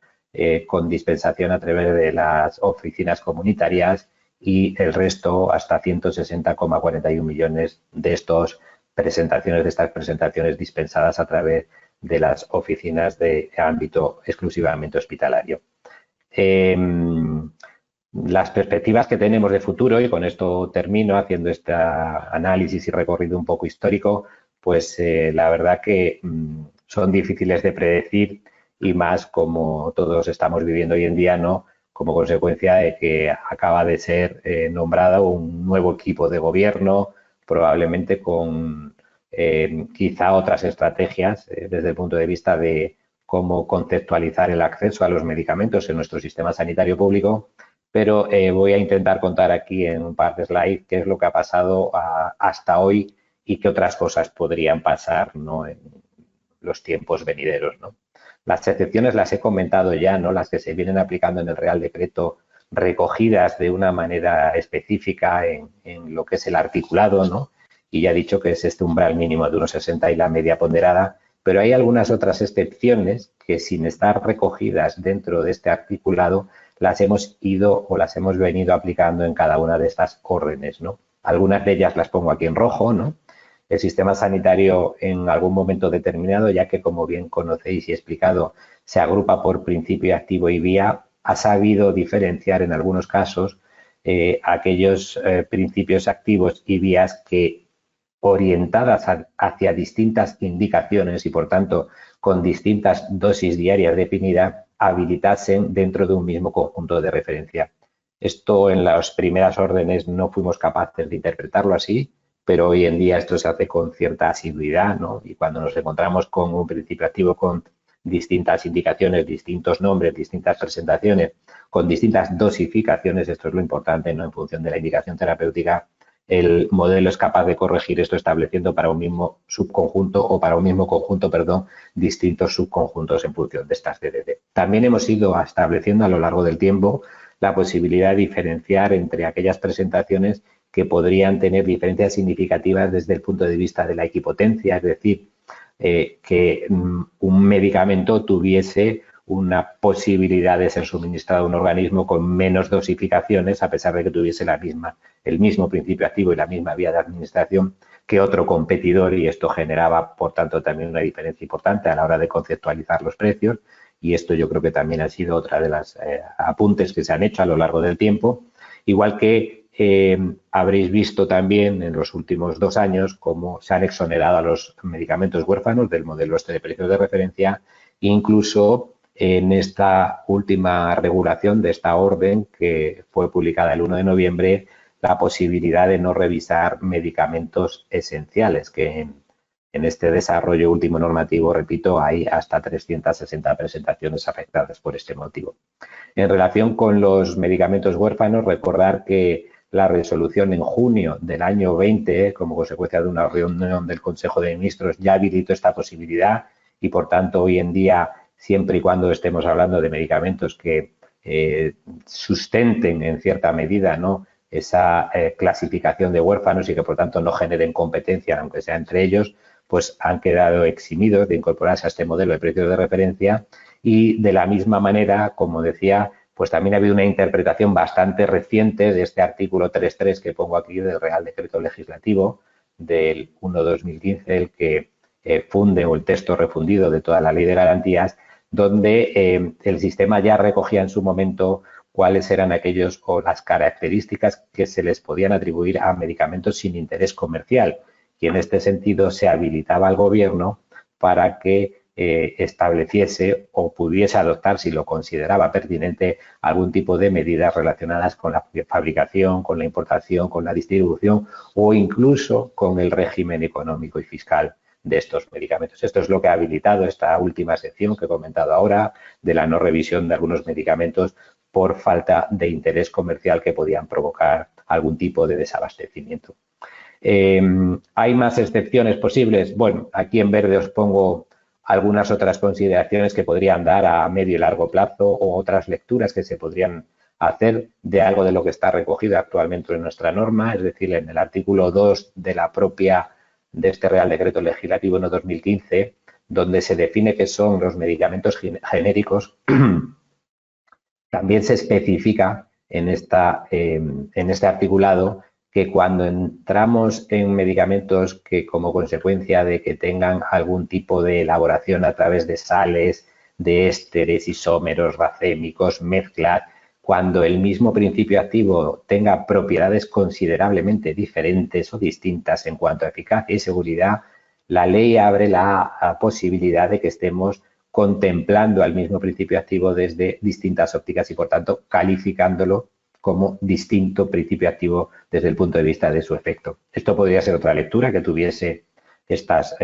con dispensación a través de las oficinas comunitarias y el resto, hasta 160,41 millones de estas presentaciones dispensadas a través de las oficinas de ámbito exclusivamente hospitalario. las perspectivas que tenemos de futuro, y con esto termino haciendo este análisis y recorrido un poco histórico, pues la verdad que son difíciles de predecir, y más como todos estamos viviendo hoy en día, ¿no? Como consecuencia de que acaba de ser nombrado un nuevo equipo de gobierno, probablemente con quizá otras estrategias desde el punto de vista de cómo conceptualizar el acceso a los medicamentos en nuestro sistema sanitario público, pero voy a intentar contar aquí en un par de slides qué es lo que ha pasado hasta hoy y qué otras cosas podrían pasar, ¿no?, en los tiempos venideros, ¿no? Las excepciones las he comentado ya, ¿no?, las que se vienen aplicando en el Real Decreto, recogidas de una manera específica en lo que es el articulado, ¿no? Y ya he dicho que es este umbral mínimo de 1,60 y la media ponderada, pero hay algunas otras excepciones que, sin estar recogidas dentro de este articulado, las hemos ido o las hemos venido aplicando en cada una de estas órdenes, ¿no? Algunas de ellas las pongo aquí en rojo, ¿no? El sistema sanitario en algún momento determinado, ya que, como bien conocéis y he explicado, se agrupa por principio activo y vía, ha sabido diferenciar en algunos casos aquellos principios activos y vías que, orientadas hacia distintas indicaciones y, por tanto, con distintas dosis diarias definidas, habilitasen dentro de un mismo conjunto de referencia. Esto en las primeras órdenes no fuimos capaces de interpretarlo así, pero hoy en día esto se hace con cierta asiduidad, ¿no? Y cuando nos encontramos con un principio activo con distintas indicaciones, distintos nombres, distintas presentaciones, con distintas dosificaciones, esto es lo importante, ¿no? En función de la indicación terapéutica, el modelo es capaz de corregir esto estableciendo para un mismo subconjunto o para un mismo conjunto, perdón, distintos subconjuntos en función de estas DDD. También hemos ido estableciendo a lo largo del tiempo la posibilidad de diferenciar entre aquellas presentaciones que podrían tener diferencias significativas desde el punto de vista de la equipotencia, es decir, que un medicamento tuviese una posibilidad de ser suministrado a un organismo con menos dosificaciones, a pesar de que tuviese el mismo principio activo y la misma vía de administración que otro competidor, y esto generaba, por tanto, también una diferencia importante a la hora de conceptualizar los precios, y esto yo creo que también ha sido otra de las apuntes que se han hecho a lo largo del tiempo, igual que habréis visto también en los últimos 2 años cómo se han exonerado a los medicamentos huérfanos del modelo este de precios de referencia, incluso en esta última regulación de esta orden que fue publicada el 1 de noviembre, la posibilidad de no revisar medicamentos esenciales, que en este desarrollo último normativo, repito, hay hasta 360 presentaciones afectadas por este motivo. En relación con los medicamentos huérfanos, recordar que la resolución en junio del año 20, como consecuencia de una reunión del Consejo de Ministros, ya habilitó esta posibilidad, y, por tanto, hoy en día, siempre y cuando estemos hablando de medicamentos que sustenten en cierta medida, ¿no?, esa clasificación de huérfanos y que, por tanto, no generen competencia, aunque sea entre ellos, pues han quedado eximidos de incorporarse a este modelo de precios de referencia. Y, de la misma manera, como decía, pues también ha habido una interpretación bastante reciente de este artículo 3.3 que pongo aquí del Real Decreto Legislativo del 1/2015, el que funde, o el texto refundido de toda la Ley de Garantías, donde el sistema ya recogía en su momento cuáles eran aquellos o las características que se les podían atribuir a medicamentos sin interés comercial, y en este sentido se habilitaba al Gobierno para que estableciese o pudiese adoptar, si lo consideraba pertinente, algún tipo de medidas relacionadas con la fabricación, con la importación, con la distribución o incluso con el régimen económico y fiscal de estos medicamentos. Esto es lo que ha habilitado esta última sección que he comentado ahora, de la no revisión de algunos medicamentos por falta de interés comercial que podían provocar algún tipo de desabastecimiento. ¿Hay más excepciones posibles? Bueno, aquí en verde os pongo algunas otras consideraciones que podrían dar a medio y largo plazo, o otras lecturas que se podrían hacer de algo de lo que está recogido actualmente en nuestra norma, es decir, en el artículo 2 de este Real Decreto Legislativo 1/2015, donde se define qué son los medicamentos genéricos. También se especifica en este articulado que cuando entramos en medicamentos que, como consecuencia de que tengan algún tipo de elaboración a través de sales, de ésteres, isómeros, racémicos, mezclas, cuando el mismo principio activo tenga propiedades considerablemente diferentes o distintas en cuanto a eficacia y seguridad, la ley abre la posibilidad de que estemos contemplando al mismo principio activo desde distintas ópticas y, por tanto, calificándolo como distinto principio activo desde el punto de vista de su efecto. Esto podría ser otra lectura que tuviese estas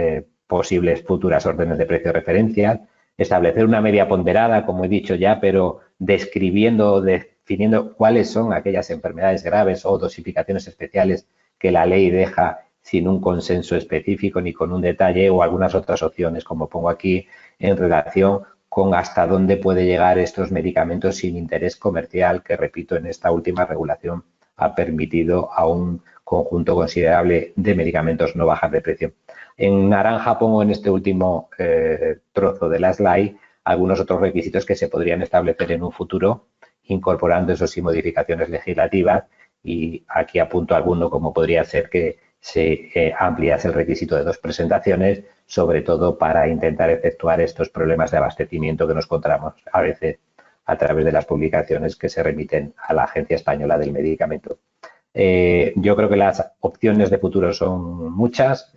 posibles futuras órdenes de precio de referencia, establecer una media ponderada, como he dicho ya, pero describiendo o definiendo cuáles son aquellas enfermedades graves o dosificaciones especiales que la ley deja sin un consenso específico ni con un detalle, o algunas otras opciones, como pongo aquí, en relación con hasta dónde puede llegar estos medicamentos sin interés comercial, que, repito, en esta última regulación ha permitido a un conjunto considerable de medicamentos no bajar de precio. En naranja pongo en este último trozo de la slide algunos otros requisitos que se podrían establecer en un futuro, incorporando eso sí modificaciones legislativas, y aquí apunto alguno, como podría ser que se ampliase el requisito de 2 presentaciones, sobre todo para intentar efectuar estos problemas de abastecimiento que nos encontramos a veces a través de las publicaciones que se remiten a la Agencia Española del Medicamento. Yo creo que las opciones de futuro son muchas.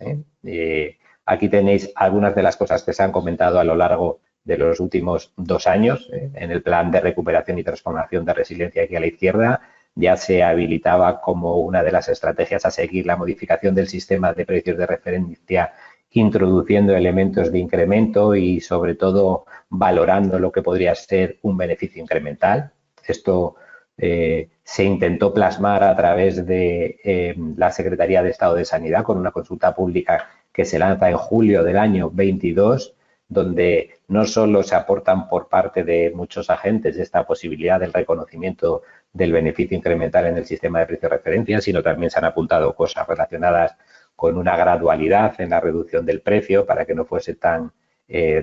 Aquí tenéis algunas de las cosas que se han comentado a lo largo de los últimos 2 años. En el plan de recuperación y transformación de resiliencia, aquí a la izquierda, ya se habilitaba como una de las estrategias a seguir la modificación del sistema de precios de referencia, introduciendo elementos de incremento y, sobre todo, valorando lo que podría ser un beneficio incremental. Esto se intentó plasmar a través de la Secretaría de Estado de Sanidad con una consulta pública que se lanza en julio del año 22, donde no solo se aportan por parte de muchos agentes esta posibilidad del reconocimiento del beneficio incremental en el sistema de precio de referencia, sino también se han apuntado cosas relacionadas con una gradualidad en la reducción del precio para que no fuese tan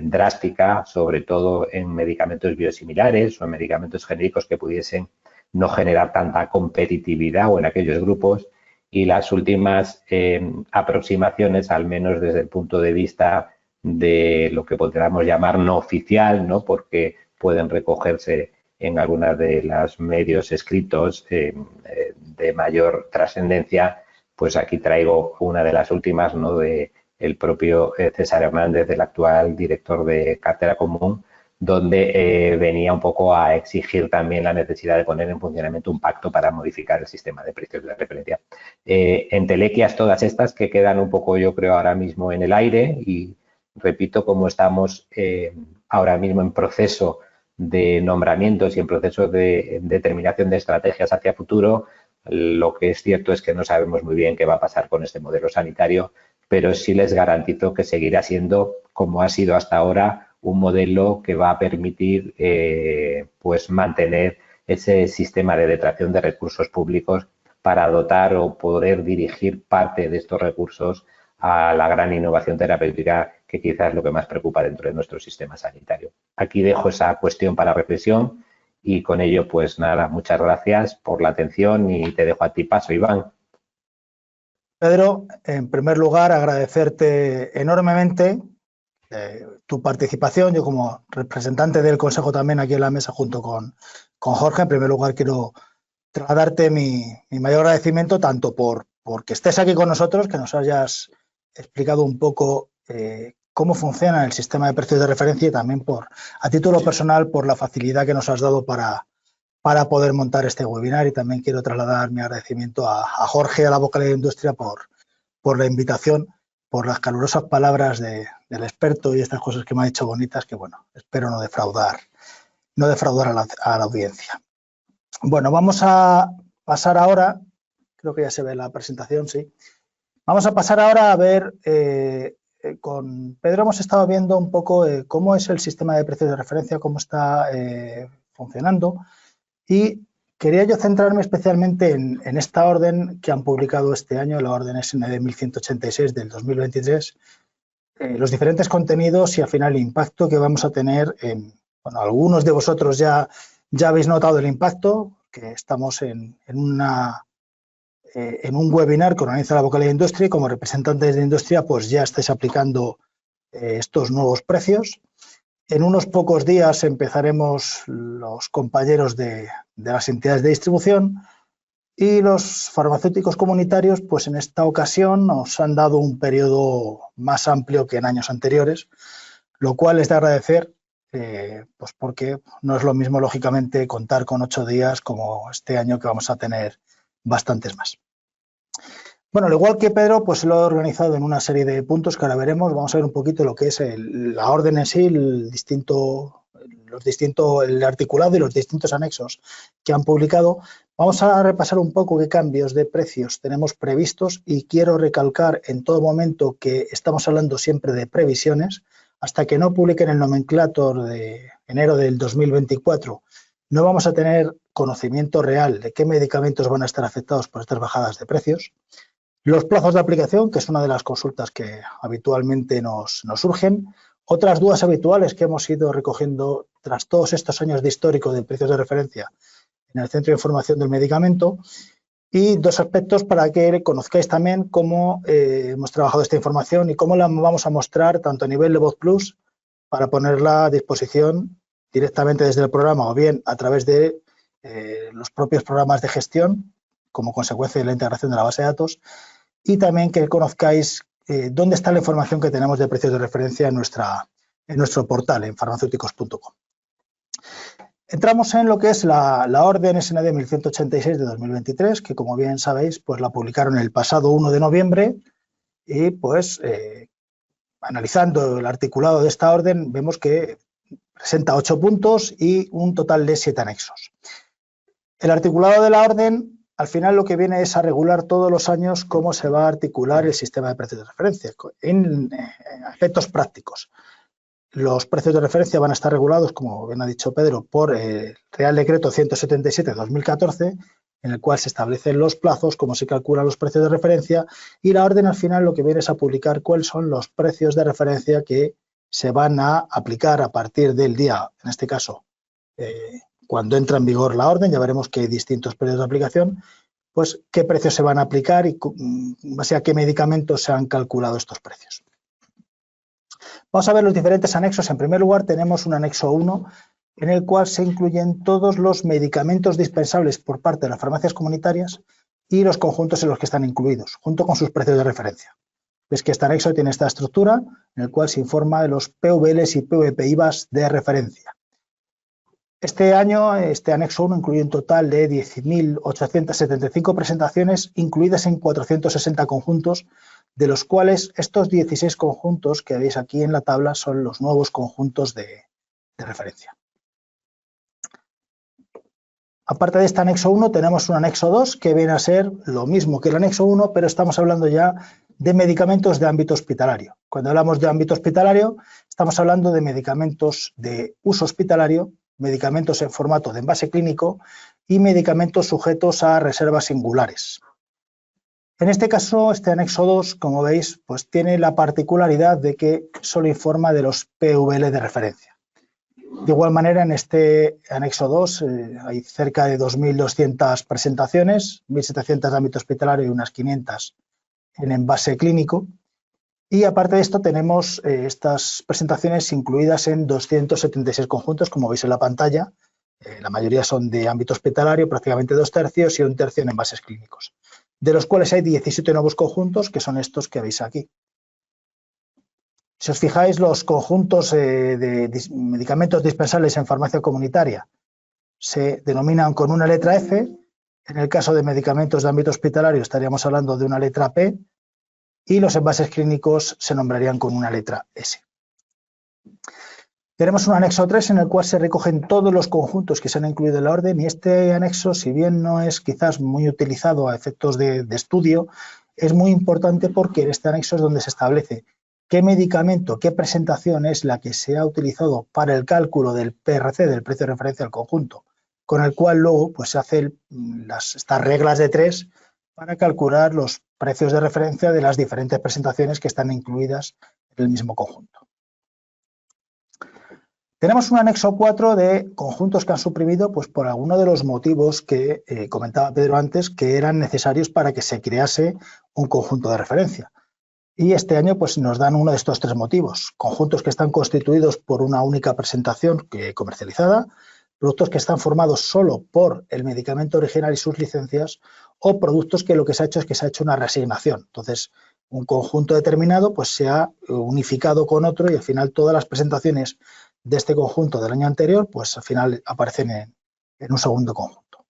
drástica, sobre todo en medicamentos biosimilares o en medicamentos genéricos que pudiesen no generar tanta competitividad o en aquellos grupos. Y las últimas aproximaciones, al menos desde el punto de vista de lo que podríamos llamar no oficial, ¿no? Porque pueden recogerse en algunas de los medios escritos de mayor trascendencia, pues aquí traigo una de las últimas, ¿no? De el propio César Hernández, del actual director de Cartera Común, donde venía un poco a exigir también la necesidad de poner en funcionamiento un pacto para modificar el sistema de precios de referencia. Entelequias todas estas que quedan un poco, yo creo, ahora mismo en el aire, y repito, como estamos ahora mismo en proceso de nombramientos y en proceso de determinación de estrategias hacia futuro, lo que es cierto es que no sabemos muy bien qué va a pasar con este modelo sanitario, pero sí les garantizo que seguirá siendo, como ha sido hasta ahora, un modelo que va a permitir pues mantener ese sistema de detracción de recursos públicos para dotar o poder dirigir parte de estos recursos a la gran innovación terapéutica, que quizás es lo que más preocupa dentro de nuestro sistema sanitario. Aquí dejo esa cuestión para reflexión y con ello, pues nada, muchas gracias por la atención y te dejo a ti paso, Iván. Pedro, en primer lugar, agradecerte enormemente tu participación. Yo, como representante del Consejo también aquí en la mesa junto con Jorge, en primer lugar quiero trasladarte mi mayor agradecimiento, tanto porque estés aquí con nosotros, que nos hayas explicado un poco cómo funciona el sistema de precios de referencia, y también a título personal, por la facilidad que nos has dado para poder montar este webinar. Y también quiero trasladar mi agradecimiento a Jorge, a la Vocal de la Industria, por la invitación, por las calurosas palabras del experto y estas cosas que me ha dicho bonitas, que bueno, espero no defraudar a la audiencia. Bueno, vamos a pasar ahora, creo que ya se ve la presentación, sí. Vamos a pasar ahora a ver, con Pedro hemos estado viendo un poco cómo es el sistema de precios de referencia, cómo está funcionando, y quería yo centrarme especialmente en esta orden que han publicado este año, la orden SND 1186 del 2023, los diferentes contenidos y al final el impacto que vamos a tener bueno, algunos de vosotros ya habéis notado el impacto, que estamos en un webinar que organiza la Vocal de la Industria, y como representantes de industria pues ya estáis aplicando estos nuevos precios. En unos pocos días empezaremos los compañeros de las entidades de distribución y los farmacéuticos comunitarios, pues en esta ocasión nos han dado un periodo más amplio que en años anteriores, lo cual es de agradecer, pues porque no es lo mismo, lógicamente, contar con 8 días como este año, que vamos a tener bastantes más. Bueno, al igual que Pedro, pues lo he organizado en una serie de puntos que ahora veremos. Vamos a ver un poquito lo que es la orden en sí, el articulado y los distintos anexos que han publicado. Vamos a repasar un poco qué cambios de precios tenemos previstos y quiero recalcar en todo momento que estamos hablando siempre de previsiones. Hasta que no publiquen el nomenclator de enero del 2024, no vamos a tener conocimiento real de qué medicamentos van a estar afectados por estas bajadas de precios. Los plazos de aplicación, que es una de las consultas que habitualmente nos surgen. Otras dudas habituales que hemos ido recogiendo tras todos estos años de histórico de precios de referencia en el Centro de Información del Medicamento. Y 2 aspectos para que conozcáis también cómo hemos trabajado esta información y cómo la vamos a mostrar tanto a nivel de Voz Plus para ponerla a disposición directamente desde el programa o bien a través de los propios programas de gestión como consecuencia de la integración de la base de datos, y también que conozcáis dónde está la información que tenemos de precios de referencia en nuestro portal, en farmacéuticos.com. Entramos en lo que es la orden SND 1186 de 2023, que como bien sabéis, pues la publicaron el pasado 1 de noviembre y pues analizando el articulado de esta orden vemos que presenta 8 puntos y un total de 7 anexos. El articulado de la orden al final lo que viene es a regular todos los años cómo se va a articular el sistema de precios de referencia en efectos prácticos. Los precios de referencia van a estar regulados, como bien ha dicho Pedro, por el Real Decreto 177 de 2014, en el cual se establecen los plazos, cómo se calculan los precios de referencia, y la orden al final lo que viene es a publicar cuáles son los precios de referencia que se van a aplicar a partir del día, en este caso, cuando entra en vigor la orden. Ya veremos que hay distintos periodos de aplicación, pues qué precios se van a aplicar y en base a qué medicamentos se han calculado estos precios. Vamos a ver los diferentes anexos. En primer lugar, tenemos un anexo 1 en el cual se incluyen todos los medicamentos dispensables por parte de las farmacias comunitarias y los conjuntos en los que están incluidos, junto con sus precios de referencia. Ves que este anexo tiene esta estructura en el cual se informa de los PVLs y PVPIVAs de referencia. Este año, este anexo 1 incluye un total de 10.875 presentaciones, incluidas en 460 conjuntos, de los cuales estos 16 conjuntos que veis aquí en la tabla son los nuevos conjuntos de referencia. Aparte de este anexo 1, tenemos un anexo 2 que viene a ser lo mismo que el anexo 1, pero estamos hablando ya de medicamentos de ámbito hospitalario. Cuando hablamos de ámbito hospitalario, estamos hablando de medicamentos de uso hospitalario, medicamentos en formato de envase clínico y medicamentos sujetos a reservas singulares. En este caso, este anexo 2, como veis, pues tiene la particularidad de que solo informa de los PVL de referencia. De igual manera, en este anexo 2 hay cerca de 2.200 presentaciones, 1.700 de ámbito hospitalario y unas 500 en envase clínico. Y aparte de esto tenemos estas presentaciones incluidas en 276 conjuntos, como veis en la pantalla. La mayoría son de ámbito hospitalario, prácticamente 2/3 y 1/3 en envases clínicos, de los cuales hay 17 nuevos conjuntos, que son estos que veis aquí. Si os fijáis, los conjuntos de medicamentos dispensables en farmacia comunitaria se denominan con una letra F. En el caso de medicamentos de ámbito hospitalario estaríamos hablando de una letra P y los envases clínicos se nombrarían con una letra S. Tenemos un anexo 3 en el cual se recogen todos los conjuntos que se han incluido en la orden, y este anexo, si bien no es quizás muy utilizado a efectos de estudio, es muy importante porque en este anexo es donde se establece qué medicamento, qué presentación es la que se ha utilizado para el cálculo del PRC, del precio de referencia al conjunto, con el cual luego pues, se hacen estas reglas de 3 para calcular los precios de referencia de las diferentes presentaciones que están incluidas en el mismo conjunto. Tenemos un anexo 4 de conjuntos que han suprimido pues, por alguno de los motivos que comentaba Pedro antes, que eran necesarios para que se crease un conjunto de referencia. Y este año pues, nos dan uno de estos tres motivos. Conjuntos que están constituidos por una única presentación comercializada, productos que están formados solo por el medicamento original y sus licencias, o productos que lo que se ha hecho es que se ha hecho una reasignación. Entonces, un conjunto determinado pues, se ha unificado con otro y al final todas las presentaciones de este conjunto del año anterior pues al final aparecen en un segundo conjunto.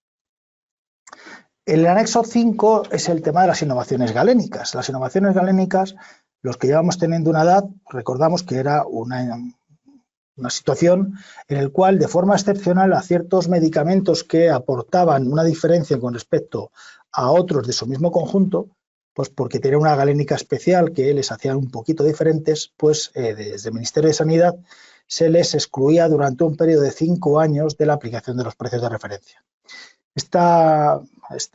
El anexo 5 es el tema de las innovaciones galénicas. Las innovaciones galénicas, los que llevamos teniendo una edad, recordamos que era una situación en la cual de forma excepcional a ciertos medicamentos que aportaban una diferencia con respecto a otros de su mismo conjunto, pues porque tenía una galénica especial que les hacía un poquito diferentes, pues desde el Ministerio de Sanidad se les excluía durante un periodo de 5 años de la aplicación de los precios de referencia. Esta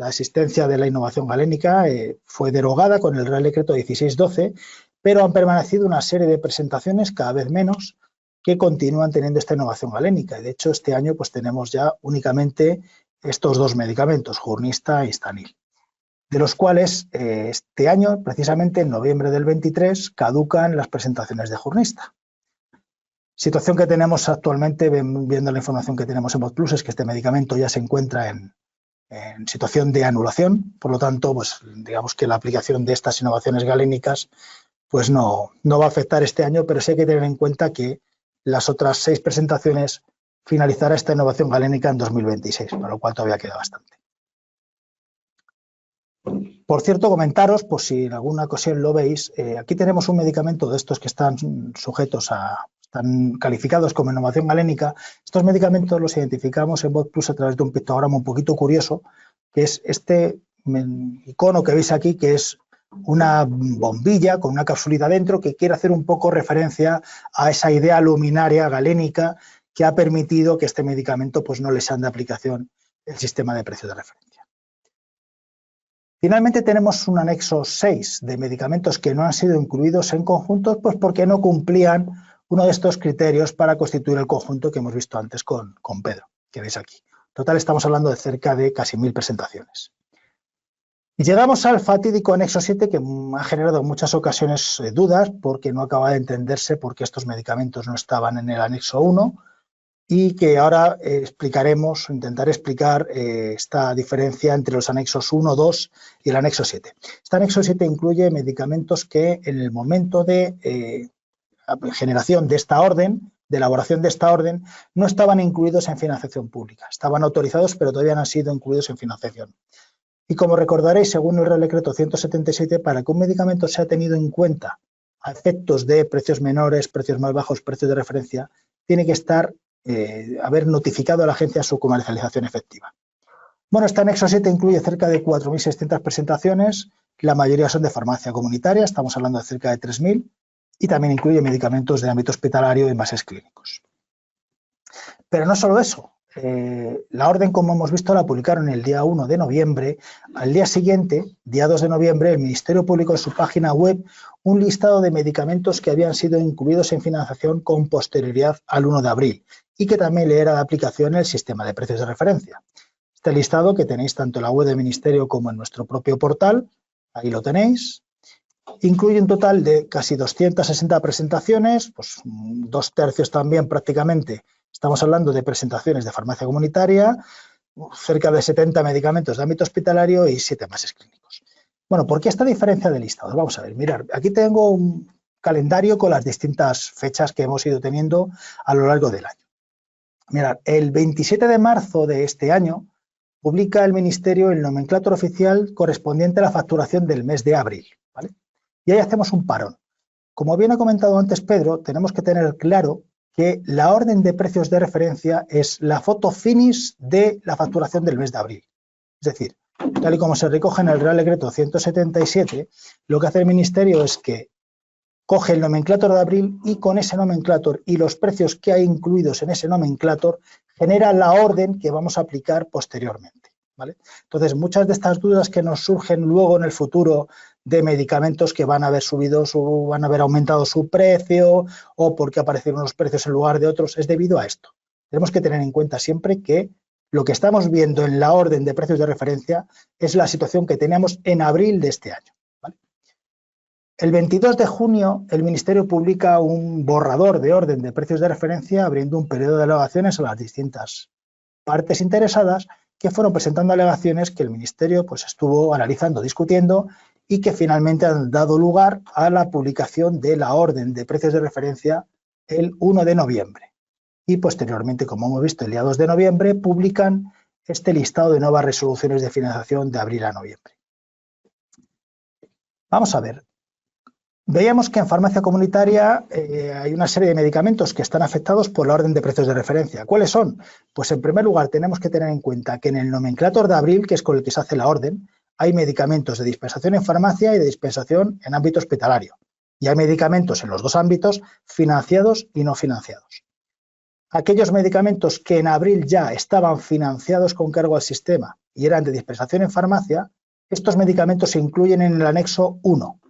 existencia de la innovación galénica fue derogada con el Real Decreto 1612, pero han permanecido una serie de presentaciones, cada vez menos, que continúan teniendo esta innovación galénica. De hecho, este año pues tenemos ya únicamente estos dos medicamentos, Jurnista e Istanil, de los cuales este año, precisamente en noviembre del 23, caducan las presentaciones de Jurnista. Situación que tenemos actualmente, viendo la información que tenemos en VotPlus, es que este medicamento ya se encuentra en situación de anulación, por lo tanto, pues digamos que la aplicación de estas innovaciones galénicas pues no va a afectar este año, pero sí hay que tener en cuenta que las otras 6 presentaciones finalizará esta innovación galénica en 2026, para lo cual todavía queda bastante. Por cierto, comentaros, por si en alguna ocasión lo veis, aquí tenemos un medicamento de estos que están sujetos están calificados como innovación galénica. Estos medicamentos los identificamos en VotPlus a través de un pictograma un poquito curioso, que es este icono que veis aquí, que es una bombilla con una capsulita dentro que quiere hacer un poco referencia a esa idea luminaria galénica que ha permitido que este medicamento pues, no le sean de aplicación el sistema de precios de referencia. Finalmente tenemos un anexo 6 de medicamentos que no han sido incluidos en conjuntos pues porque no cumplían uno de estos criterios para constituir el conjunto que hemos visto antes con Pedro, que veis aquí. En total estamos hablando de cerca de casi 1000 presentaciones. Y llegamos al fatídico anexo 7 que ha generado en muchas ocasiones dudas porque no acaba de entenderse por qué estos medicamentos no estaban en el anexo 1 y que ahora intentaré explicar esta diferencia entre los anexos 1, 2 y el anexo 7. Este anexo 7 incluye medicamentos que en el momento de generación de esta orden, de elaboración de esta orden, no estaban incluidos en financiación pública. Estaban autorizados, pero todavía no han sido incluidos en financiación. Y como recordaréis, según el Real Decreto 177, para que un medicamento sea tenido en cuenta a efectos de precios menores, precios más bajos, precios de referencia, tiene que haber notificado a la agencia su comercialización efectiva. Bueno, este anexo 7 incluye cerca de 4.600 presentaciones, la mayoría son de farmacia comunitaria, estamos hablando de cerca de 3.000, y también incluye medicamentos de ámbito hospitalario y envases clínicos. Pero no solo eso. La orden, como hemos visto, la publicaron el día 1 de noviembre. Al día siguiente, día 2 de noviembre, el Ministerio publicó en su página web un listado de medicamentos que habían sido incluidos en financiación con posterioridad al 1 de abril y que también le era de aplicación el sistema de precios de referencia. Este listado que tenéis tanto en la web del Ministerio como en nuestro propio portal, ahí lo tenéis. Incluye un total de casi 260 presentaciones, pues 2/3 también prácticamente. Estamos hablando de presentaciones de farmacia comunitaria, cerca de 70 medicamentos de ámbito hospitalario y 7 envases clínicos. Bueno, ¿por qué esta diferencia de listados? Vamos a ver, mirad, aquí tengo un calendario con las distintas fechas que hemos ido teniendo a lo largo del año. Mirad, el 27 de marzo de este año publica el Ministerio el nomenclátor oficial correspondiente a la facturación del mes de abril, ¿vale? Y ahí hacemos un parón. Como bien ha comentado antes Pedro, tenemos que tener claro que la orden de precios de referencia es la foto finish de la facturación del mes de abril. Es decir, tal y como se recoge en el Real Decreto 177, lo que hace el Ministerio es que coge el nomenclátor de abril y con ese nomenclátor y los precios que hay incluidos en ese nomenclátor genera la orden que vamos a aplicar posteriormente, ¿vale? Entonces, muchas de estas dudas que nos surgen luego en el futuro de medicamentos que van a haber van a haber aumentado su precio o porque aparecieron unos precios en lugar de otros, es debido a esto. Tenemos que tener en cuenta siempre que lo que estamos viendo en la orden de precios de referencia es la situación que teníamos en abril de este año, ¿vale? El 22 de junio el Ministerio publica un borrador de orden de precios de referencia abriendo un periodo de alegaciones a las distintas partes interesadas que fueron presentando alegaciones que el Ministerio pues, estuvo analizando, discutiendo y que finalmente han dado lugar a la publicación de la orden de precios de referencia el 1 de noviembre. Y posteriormente, como hemos visto, el día 2 de noviembre publican este listado de nuevas resoluciones de financiación de abril a noviembre. Vamos a ver. Veíamos que en farmacia comunitaria hay una serie de medicamentos que están afectados por la orden de precios de referencia. ¿Cuáles son? Pues en primer lugar tenemos que tener en cuenta que en el nomenclátor de abril, que es con el que se hace la orden, hay medicamentos de dispensación en farmacia y de dispensación en ámbito hospitalario. Y hay medicamentos en los dos ámbitos financiados y no financiados. Aquellos medicamentos que en abril ya estaban financiados con cargo al sistema y eran de dispensación en farmacia, estos medicamentos se incluyen en el anexo 1.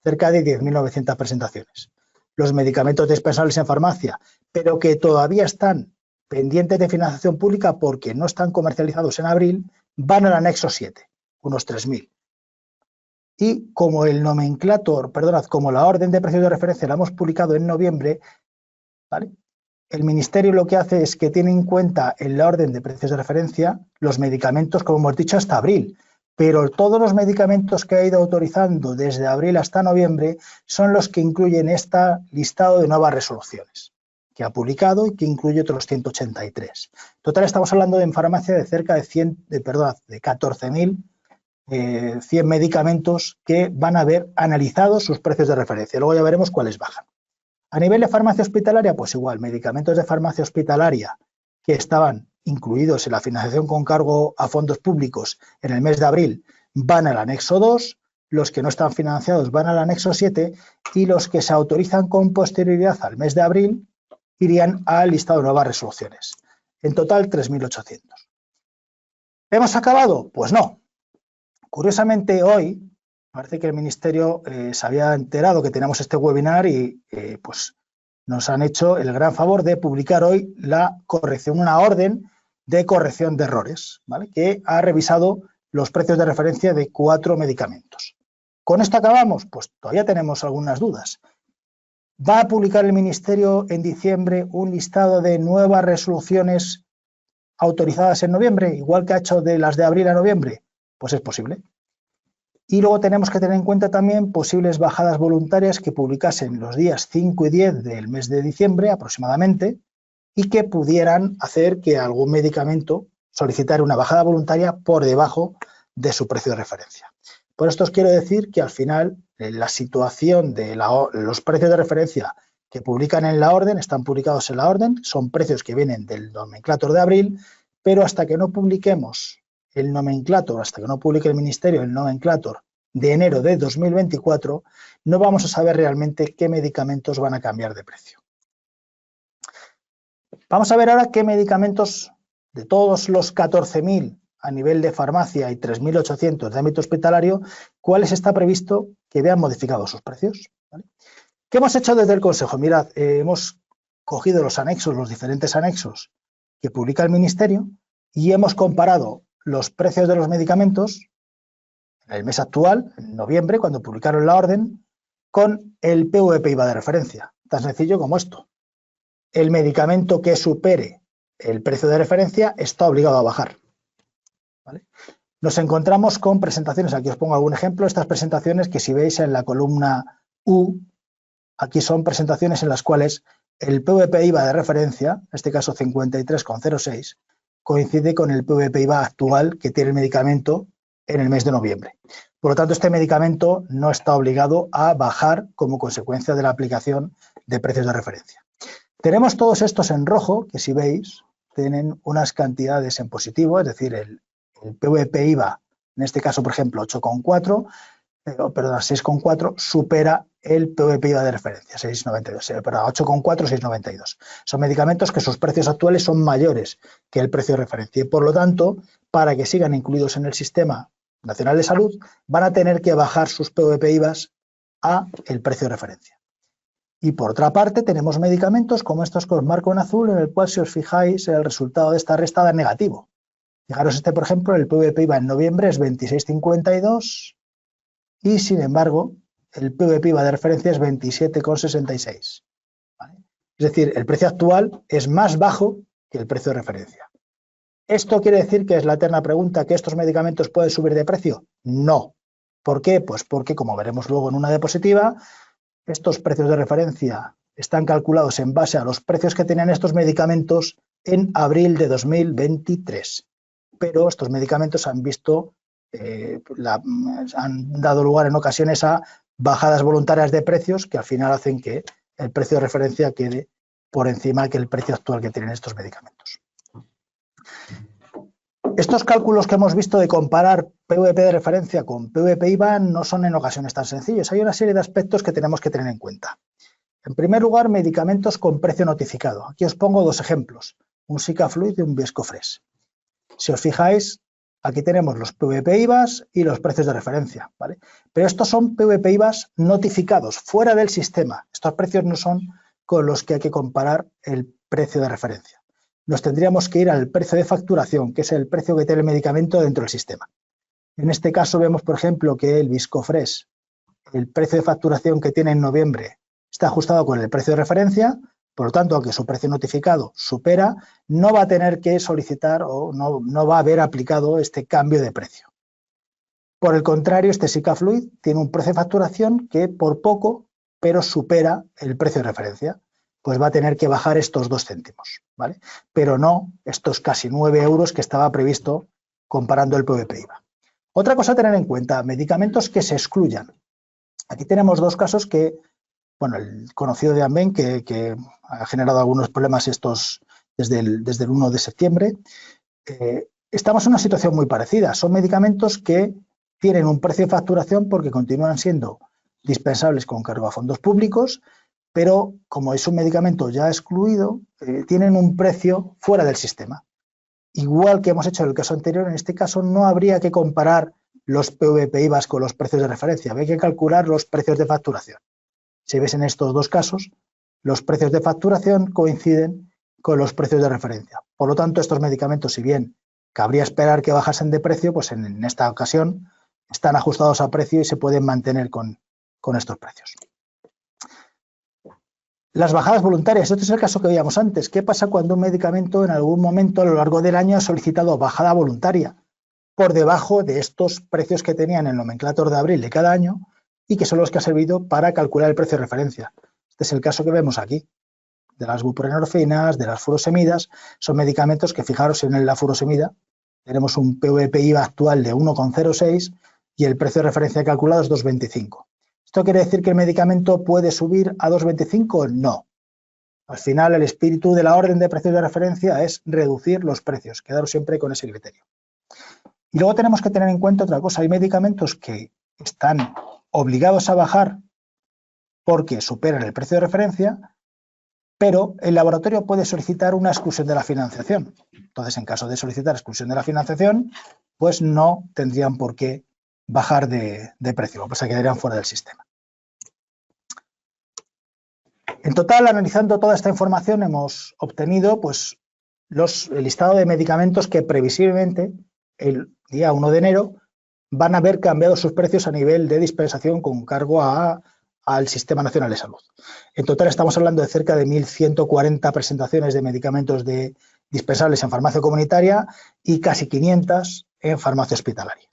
Cerca de 10.900 presentaciones. Los medicamentos dispensables en farmacia, pero que todavía están pendientes de financiación pública porque no están comercializados en abril, van al anexo 7, unos 3.000. Y como el nomenclátor, perdonad, como la orden de precios de referencia la hemos publicado en noviembre, ¿vale? El Ministerio lo que hace es que tiene en cuenta en la orden de precios de referencia los medicamentos, como hemos dicho, hasta abril. Pero todos los medicamentos que ha ido autorizando desde abril hasta noviembre son los que incluyen este listado de nuevas resoluciones que ha publicado y que incluye otros 183. En total estamos hablando en farmacia de cerca de 14.100 medicamentos que van a ver analizados sus precios de referencia. Luego ya veremos cuáles bajan. A nivel de farmacia hospitalaria, pues igual, medicamentos de farmacia hospitalaria que estaban incluidos en la financiación con cargo a fondos públicos en el mes de abril, van al anexo 2, los que no están financiados van al anexo 7 y los que se autorizan con posterioridad al mes de abril irían al listado de nuevas resoluciones. En total, 3.800. ¿Hemos acabado? Pues no. Curiosamente, hoy parece que el Ministerio se había enterado que teníamos este webinar y pues nos han hecho el gran favor de publicar hoy la corrección, una orden de corrección de errores, ¿vale? Que ha revisado los precios de referencia de 4 medicamentos. ¿Con esto acabamos? Pues todavía tenemos algunas dudas. ¿Va a publicar el Ministerio en diciembre un listado de nuevas resoluciones autorizadas en noviembre, igual que ha hecho de las de abril a noviembre? Pues es posible. Y luego tenemos que tener en cuenta también posibles bajadas voluntarias que publicasen los días 5 y 10 del mes de diciembre aproximadamente y que pudieran hacer que algún medicamento solicitara una bajada voluntaria por debajo de su precio de referencia. Por esto os quiero decir que al final la situación de los precios de referencia que publican en la orden, están publicados en la orden, son precios que vienen del nomenclátor de abril, pero hasta que no publiquemos el nomenclátor, hasta que no publique el Ministerio el nomenclátor de enero de 2024, no vamos a saber realmente qué medicamentos van a cambiar de precio. Vamos a ver ahora qué medicamentos de todos los 14.000 a nivel de farmacia y 3.800 de ámbito hospitalario, cuáles está previsto que vean modificados sus precios, ¿vale? ¿Qué hemos hecho desde el Consejo? Mirad, hemos cogido los anexos, los diferentes anexos que publica el Ministerio y hemos comparado los precios de los medicamentos en el mes actual, en noviembre, cuando publicaron la orden, con el PVP-IVA de referencia. Tan sencillo como esto. El medicamento que supere el precio de referencia está obligado a bajar, ¿vale? Nos encontramos con presentaciones, aquí os pongo algún ejemplo, estas presentaciones que si veis en la columna U, aquí son presentaciones en las cuales el PVP-IVA de referencia, en este caso 53,06, coincide con el PVP-IVA actual que tiene el medicamento en el mes de noviembre. Por lo tanto, este medicamento no está obligado a bajar como consecuencia de la aplicación de precios de referencia. Tenemos todos estos en rojo, que si veis, tienen unas cantidades en positivo, es decir, el PVP-IVA, en este caso, por ejemplo, 6,4, supera el PVP-IVA de referencia, 6,92, perdón, 8,4, 6,92. Son medicamentos que sus precios actuales son mayores que el precio de referencia y, por lo tanto, para que sigan incluidos en el Sistema Nacional de Salud, van a tener que bajar sus PVP-IVAs a el precio de referencia. Y por otra parte tenemos medicamentos como estos que os marco en azul, en el cual si os fijáis el resultado de esta resta da negativo. Fijaros por ejemplo, el PVP-IVA en noviembre es 26,52 y sin embargo el PVP-IVA de referencia es 27,66. ¿Vale? Es decir, el precio actual es más bajo que el precio de referencia. ¿Esto quiere decir que es la eterna pregunta que estos medicamentos pueden subir de precio? No. ¿Por qué? Pues porque, como veremos luego en una diapositiva, estos precios de referencia están calculados en base a los precios que tenían estos medicamentos en abril de 2023. Pero estos medicamentos han visto, han dado lugar en ocasiones a bajadas voluntarias de precios que al final hacen que el precio de referencia quede por encima que el precio actual que tienen estos medicamentos. Estos cálculos que hemos visto de comparar PVP de referencia con PVP-IVA no son en ocasiones tan sencillos. Hay una serie de aspectos que tenemos que tener en cuenta. En primer lugar, medicamentos con precio notificado. Aquí os pongo dos ejemplos, un Sikafluid y un Viscofresh. Si os fijáis, aquí tenemos los PVP-IVAs y los precios de referencia, ¿vale? Pero estos son PVP-IVAs notificados, fuera del sistema. Estos precios no son con los que hay que comparar el precio de referencia. Nos tendríamos que ir al precio de facturación, que es el precio que tiene el medicamento dentro del sistema. En este caso vemos, por ejemplo, que el Viscofresh, el precio de facturación que tiene en noviembre, está ajustado con el precio de referencia, por lo tanto, aunque su precio notificado supera, no va a tener que solicitar o no va a haber aplicado este cambio de precio. Por el contrario, este Sikafluid tiene un precio de facturación que por poco, pero supera el precio de referencia. Pues va a tener que bajar estos 2 céntimos, ¿vale? Pero no estos casi 9 euros que estaba previsto comparando el PVP-IVA. Otra cosa a tener en cuenta, medicamentos que se excluyan. Aquí tenemos 2 casos que, bueno, el conocido de Amben, que ha generado algunos problemas desde el 1 de septiembre. Estamos en una situación muy parecida. Son medicamentos que tienen un precio de facturación porque continúan siendo dispensables con cargo a fondos públicos, pero como es un medicamento ya excluido, tienen un precio fuera del sistema. Igual que hemos hecho en el caso anterior, en este caso no habría que comparar los PVP-IVAs con los precios de referencia, habría que calcular los precios de facturación. Si ves en estos 2 casos, los precios de facturación coinciden con los precios de referencia. Por lo tanto, estos medicamentos, si bien cabría esperar que bajasen de precio, pues en esta ocasión están ajustados a precio y se pueden mantener con estos precios. Las bajadas voluntarias, este es el caso que veíamos antes. ¿Qué pasa cuando un medicamento en algún momento a lo largo del año ha solicitado bajada voluntaria por debajo de estos precios que tenía en el nomenclátor de abril de cada año y que son los que ha servido para calcular el precio de referencia? Este es el caso que vemos aquí, de las buprenorfinas, de las furosemidas. Son medicamentos que, fijaros, en la furosemida tenemos un PVP-IVA actual de 1,06 y el precio de referencia calculado es 2,25. ¿Esto quiere decir que el medicamento puede subir a 2,25? No. Al final, el espíritu de la orden de precios de referencia es reducir los precios, quedaros siempre con ese criterio. Y luego tenemos que tener en cuenta otra cosa, hay medicamentos que están obligados a bajar porque superan el precio de referencia, pero el laboratorio puede solicitar una exclusión de la financiación. Entonces, en caso de solicitar exclusión de la financiación, pues no tendrían por qué bajar de precio, pues se quedarían fuera del sistema. En total, analizando toda esta información, hemos obtenido pues, el listado de medicamentos que previsiblemente el día 1 de enero van a haber cambiado sus precios a nivel de dispensación con cargo al Sistema Nacional de Salud. En total estamos hablando de cerca de 1.140 presentaciones de medicamentos dispensables en farmacia comunitaria y casi 500 en farmacia hospitalaria.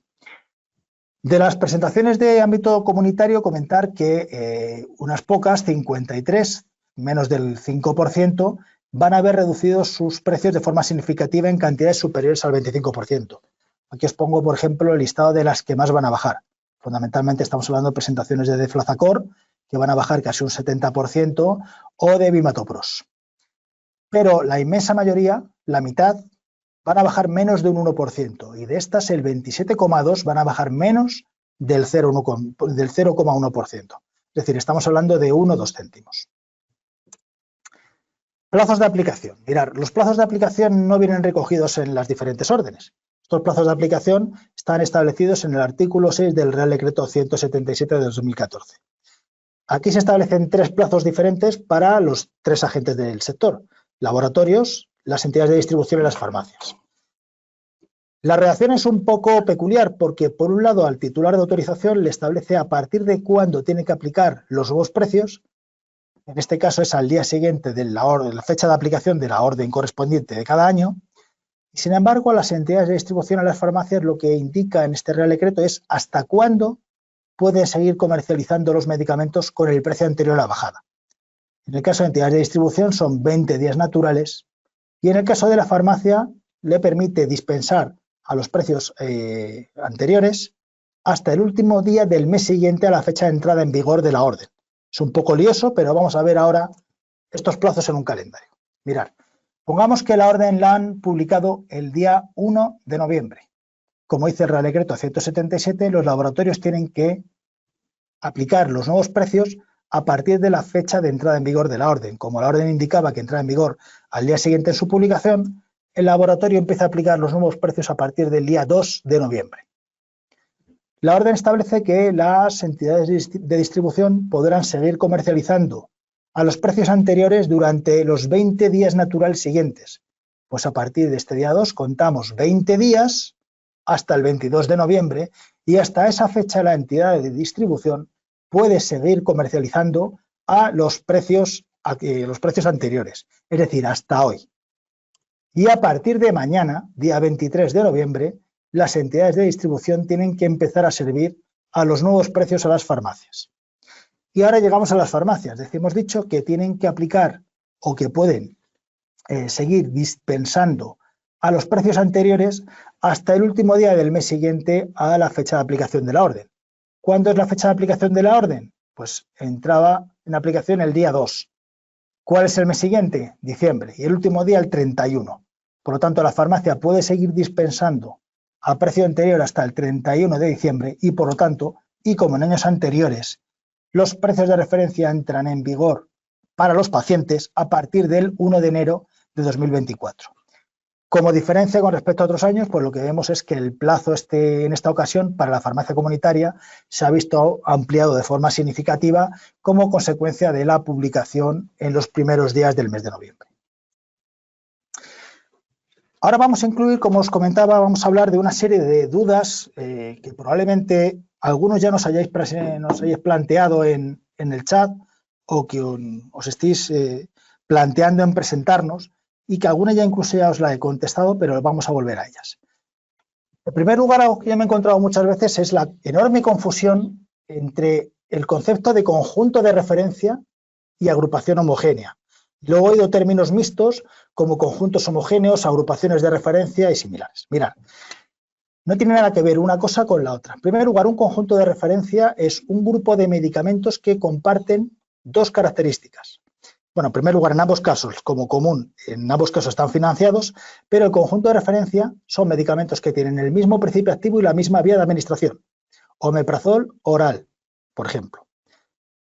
De las presentaciones de ámbito comunitario, comentar que unas pocas, 53, menos del 5%, van a haber reducido sus precios de forma significativa en cantidades superiores al 25%. Aquí os pongo, por ejemplo, el listado de las que más van a bajar. Fundamentalmente estamos hablando de presentaciones de Deflazacort, que van a bajar casi un 70%, o de Vimatopros. Pero la inmensa mayoría, la mitad, van a bajar menos de un 1%, y de estas el 27,2% van a bajar menos del 0,1%. Es decir, estamos hablando de 1 o 2 céntimos. Plazos de aplicación. Mirad, los plazos de aplicación no vienen recogidos en las diferentes órdenes. Estos plazos de aplicación están establecidos en el artículo 6 del Real Decreto 177 de 2014. Aquí se establecen 3 plazos diferentes para los 3 agentes del sector: laboratorios, las entidades de distribución y las farmacias. La redacción es un poco peculiar porque, por un lado, al titular de autorización le establece a partir de cuándo tiene que aplicar los nuevos precios. En este caso es al día siguiente de la fecha de aplicación de la orden correspondiente de cada año. Y, sin embargo, a las entidades de distribución, a las farmacias, lo que indica en este Real Decreto es hasta cuándo pueden seguir comercializando los medicamentos con el precio anterior a la bajada. En el caso de entidades de distribución son 20 días naturales y en el caso de la farmacia le permite dispensar a los precios anteriores hasta el último día del mes siguiente a la fecha de entrada en vigor de la orden. Es un poco lioso, pero vamos a ver ahora estos plazos en un calendario. Mirad, pongamos que la orden la han publicado el día 1 de noviembre. Como dice el Real Decreto 177, los laboratorios tienen que aplicar los nuevos precios a partir de la fecha de entrada en vigor de la orden. Como la orden indicaba que entraba en vigor al día siguiente en su publicación, el laboratorio empieza a aplicar los nuevos precios a partir del día 2 de noviembre. La orden establece que las entidades de distribución podrán seguir comercializando a los precios anteriores durante los 20 días naturales siguientes. Pues a partir de este día 2 contamos 20 días hasta el 22 de noviembre y hasta esa fecha la entidad de distribución puede seguir comercializando a los precios anteriores, es decir, hasta hoy. Y a partir de mañana, día 23 de noviembre, las entidades de distribución tienen que empezar a servir a los nuevos precios a las farmacias. Y ahora llegamos a las farmacias. Hemos dicho que tienen que aplicar o que pueden seguir dispensando a los precios anteriores hasta el último día del mes siguiente a la fecha de aplicación de la orden. ¿Cuándo es la fecha de aplicación de la orden? Pues entraba en aplicación el día 2. ¿Cuál es el mes siguiente? Diciembre. Y el último día el 31. Por lo tanto, la farmacia puede seguir dispensando a precio anterior hasta el 31 de diciembre y, por lo tanto, y como en años anteriores, los precios de referencia entran en vigor para los pacientes a partir del 1 de enero de 2024. Como diferencia con respecto a otros años, pues lo que vemos es que el plazo en esta ocasión para la farmacia comunitaria se ha visto ampliado de forma significativa como consecuencia de la publicación en los primeros días del mes de noviembre. Ahora vamos a incluir, como os comentaba, vamos a hablar de una serie de dudas que probablemente algunos ya nos hayáis planteado en el chat o que os estéis planteando en presentarnos y que alguna ya incluso ya os la he contestado, pero vamos a volver a ellas. En primer lugar, algo que yo me he encontrado muchas veces es la enorme confusión entre el concepto de conjunto de referencia y agrupación homogénea. Luego he oído términos mixtos como conjuntos homogéneos, agrupaciones de referencia y similares. Mirad, no tiene nada que ver una cosa con la otra. En primer lugar, un conjunto de referencia es un grupo de medicamentos que comparten dos características. Bueno, en primer lugar, en ambos casos, como común, en ambos casos están financiados, pero el conjunto de referencia son medicamentos que tienen el mismo principio activo y la misma vía de administración. Omeprazol oral, por ejemplo.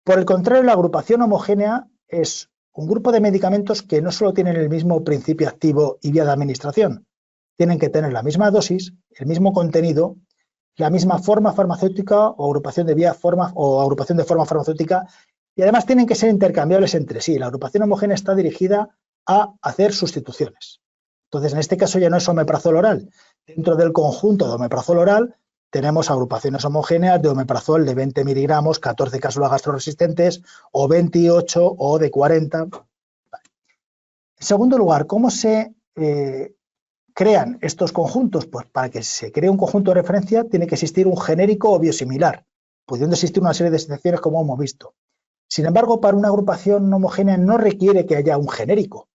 Por el contrario, la agrupación homogénea es un grupo de medicamentos que no solo tienen el mismo principio activo y vía de administración, tienen que tener la misma dosis, el mismo contenido, la misma forma farmacéutica o agrupación de forma farmacéutica y además tienen que ser intercambiables entre sí. La agrupación homogénea está dirigida a hacer sustituciones. Entonces, en este caso ya no es omeprazol oral. Dentro del conjunto de omeprazol oral tenemos agrupaciones homogéneas de omeprazol de 20 miligramos, 14 cápsulas gastroresistentes o 28 o de 40. En segundo lugar, ¿cómo se crean estos conjuntos? Pues para que se cree un conjunto de referencia tiene que existir un genérico o biosimilar, pudiendo existir una serie de excepciones como hemos visto. Sin embargo, para una agrupación homogénea no requiere que haya un genérico.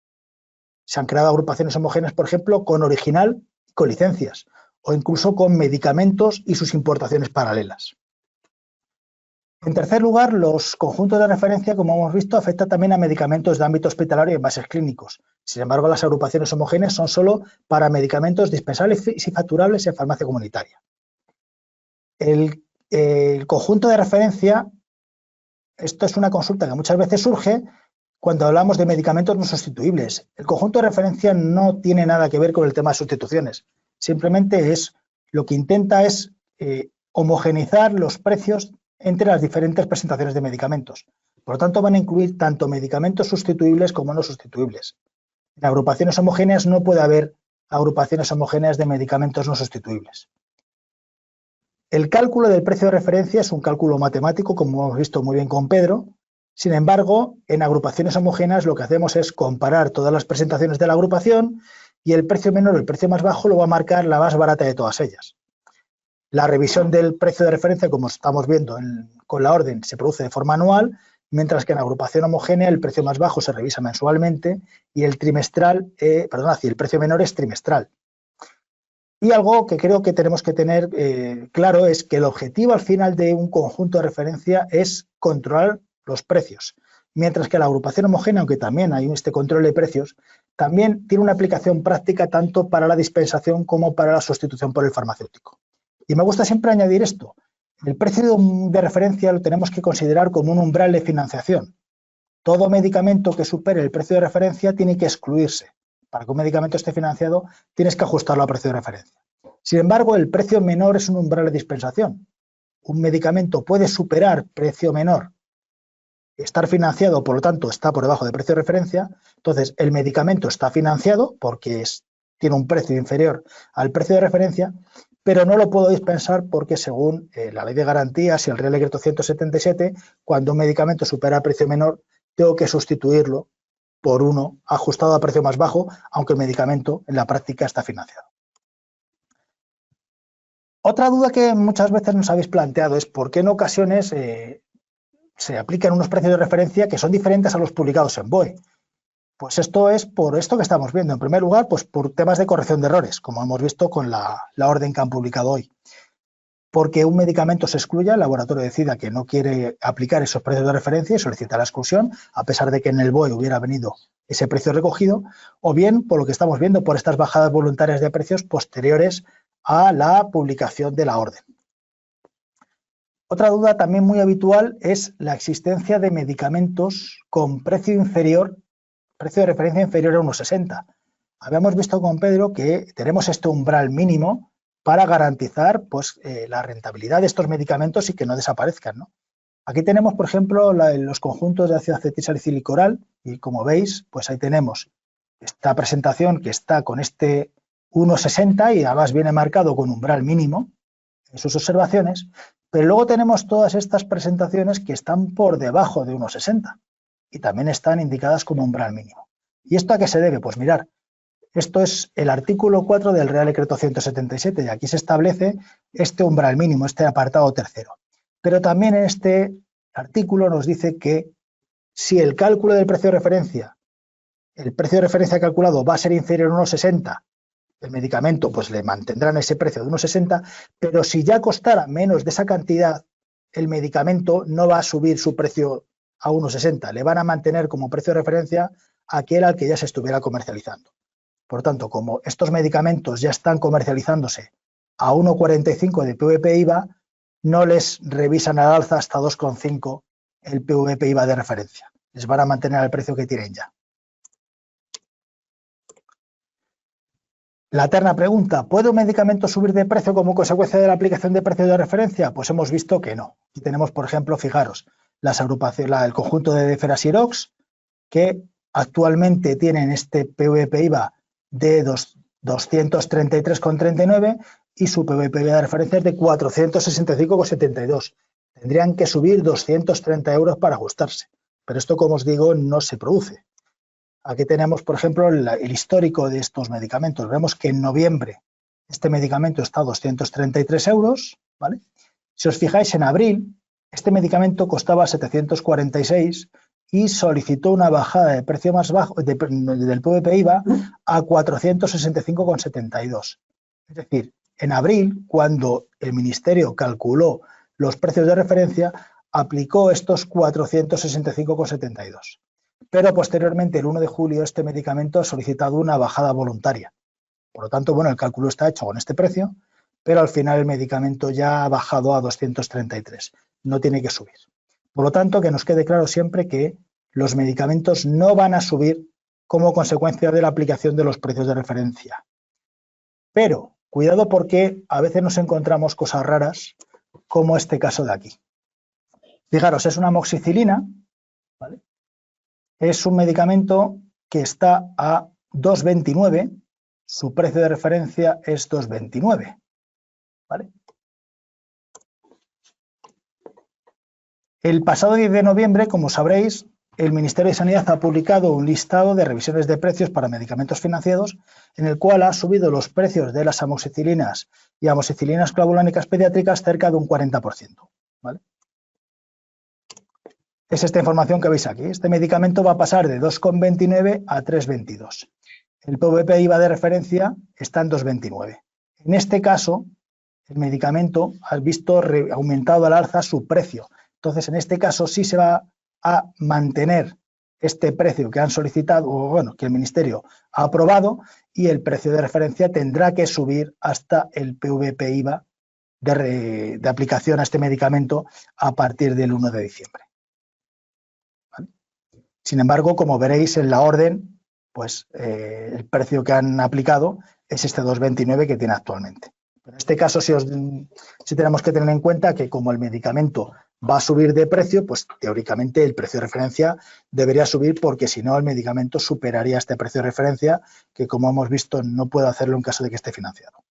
Se han creado agrupaciones homogéneas, por ejemplo, con original y con licencias, o incluso con medicamentos y sus importaciones paralelas. En tercer lugar, los conjuntos de referencia, como hemos visto, afectan también a medicamentos de ámbito hospitalario y envases clínicos. Sin embargo, las agrupaciones homogéneas son solo para medicamentos dispensables y facturables en farmacia comunitaria. El conjunto de referencia, esto es una consulta que muchas veces surge cuando hablamos de medicamentos no sustituibles. El conjunto de referencia no tiene nada que ver con el tema de sustituciones. Simplemente lo que intenta es homogeneizar los precios entre las diferentes presentaciones de medicamentos. Por lo tanto, van a incluir tanto medicamentos sustituibles como no sustituibles. En agrupaciones homogéneas no puede haber agrupaciones homogéneas de medicamentos no sustituibles. El cálculo del precio de referencia es un cálculo matemático, como hemos visto muy bien con Pedro. Sin embargo, en agrupaciones homogéneas lo que hacemos es comparar todas las presentaciones de la agrupación y el precio menor o el precio más bajo lo va a marcar la más barata de todas ellas. La revisión del precio de referencia, como estamos viendo con la orden, se produce de forma anual, mientras que en agrupación homogénea el precio más bajo se revisa mensualmente y el el precio menor es trimestral. Y algo que creo que tenemos que tener claro es que el objetivo al final de un conjunto de referencia es controlar los precios, mientras que la agrupación homogénea, aunque también hay este control de precios, también tiene una aplicación práctica tanto para la dispensación como para la sustitución por el farmacéutico. Y me gusta siempre añadir esto. El precio de referencia lo tenemos que considerar como un umbral de financiación. Todo medicamento que supere el precio de referencia tiene que excluirse. Para que un medicamento esté financiado, tienes que ajustarlo a precio de referencia. Sin embargo, el precio menor es un umbral de dispensación. Un medicamento puede superar precio menor, estar financiado, por lo tanto, está por debajo de precio de referencia. Entonces, el medicamento está financiado porque tiene un precio inferior al precio de referencia, pero no lo puedo dispensar porque según la Ley de Garantías y el Real Decreto 177, cuando un medicamento supera el precio menor, tengo que sustituirlo por uno ajustado a precio más bajo, aunque el medicamento en la práctica está financiado. Otra duda que muchas veces nos habéis planteado es por qué en ocasiones se aplican unos precios de referencia que son diferentes a los publicados en BOE. Pues esto es por esto que estamos viendo. En primer lugar, pues por temas de corrección de errores, como hemos visto con la orden que han publicado hoy. Porque un medicamento se excluya, el laboratorio decida que no quiere aplicar esos precios de referencia y solicita la exclusión, a pesar de que en el BOE hubiera venido ese precio recogido, o bien, por lo que estamos viendo, por estas bajadas voluntarias de precios posteriores a la publicación de la orden. Otra duda también muy habitual es la existencia de medicamentos con precio de referencia inferior a 1,60. Habíamos visto con Pedro que tenemos este umbral mínimo para garantizar pues, la rentabilidad de estos medicamentos y que no desaparezcan, ¿no? Aquí tenemos, por ejemplo, los conjuntos de ácido acetilsalicílico oral y como veis, pues ahí tenemos esta presentación que está con este 1,60 y además viene marcado con umbral mínimo en sus observaciones, pero luego tenemos todas estas presentaciones que están por debajo de 1,60 y también están indicadas como umbral mínimo. ¿Y esto a qué se debe? Pues mirar, esto es el artículo 4 del Real Decreto 177 y aquí se establece este umbral mínimo, este apartado tercero. Pero también en este artículo nos dice que si el cálculo del precio de referencia, el precio de referencia calculado va a ser inferior a 1,60, el medicamento pues le mantendrán ese precio de 1,60, pero si ya costara menos de esa cantidad, el medicamento no va a subir su precio a 1,60, le van a mantener como precio de referencia aquel al que ya se estuviera comercializando. Por tanto, como estos medicamentos ya están comercializándose a 1,45 de PVP-IVA, no les revisan al alza hasta 2,5 el PVP-IVA de referencia. Les van a mantener el precio que tienen ya. La eterna pregunta, ¿puede un medicamento subir de precio como consecuencia de la aplicación de precios de referencia? Pues hemos visto que no. Aquí tenemos, por ejemplo, fijaros, el conjunto de Ferasirox, que actualmente tienen este PVP-IVA de 233,39 y su PVP-IVA de referencia es de 465,72. Tendrían que subir 230 euros para ajustarse, pero esto, como os digo, no se produce. Aquí tenemos, por ejemplo, el histórico de estos medicamentos. Vemos que en noviembre este medicamento está a 233 euros, ¿vale? Si os fijáis, en abril este medicamento costaba 746 y solicitó una bajada de precio más bajo del PVP-IVA a 465,72. Es decir, en abril, cuando el Ministerio calculó los precios de referencia, aplicó estos 465,72. Pero posteriormente, el 1 de julio, este medicamento ha solicitado una bajada voluntaria. Por lo tanto, bueno, el cálculo está hecho con este precio, pero al final el medicamento ya ha bajado a 233. No tiene que subir. Por lo tanto, que nos quede claro siempre que los medicamentos no van a subir como consecuencia de la aplicación de los precios de referencia. Pero, cuidado porque a veces nos encontramos cosas raras, como este caso de aquí. Fijaros, es una amoxicilina, ¿vale? Es un medicamento que está a 2,29, su precio de referencia es 2,29, ¿vale? El pasado 10 de noviembre, como sabréis, el Ministerio de Sanidad ha publicado un listado de revisiones de precios para medicamentos financiados en el cual ha subido los precios de las amoxicilinas y amoxicilinas clavulánicas pediátricas cerca de un 40%, ¿vale? Es esta información que veis aquí. Este medicamento va a pasar de 2,29 a 3,22. El PVP IVA de referencia está en 2,29. En este caso, el medicamento ha visto aumentado al alza su precio. Entonces, en este caso sí se va a mantener este precio que han solicitado, o bueno, que el Ministerio ha aprobado, y el precio de referencia tendrá que subir hasta el PVP IVA de aplicación a este medicamento a partir del 1 de diciembre. ¿Vale? Sin embargo, como veréis en la orden, pues el precio que han aplicado es este 2,29 que tiene actualmente. En este caso sí tenemos que tener en cuenta que como el medicamento va a subir de precio, pues teóricamente el precio de referencia debería subir porque si no el medicamento superaría este precio de referencia que, como hemos visto, no puede hacerlo en caso de que esté financiado.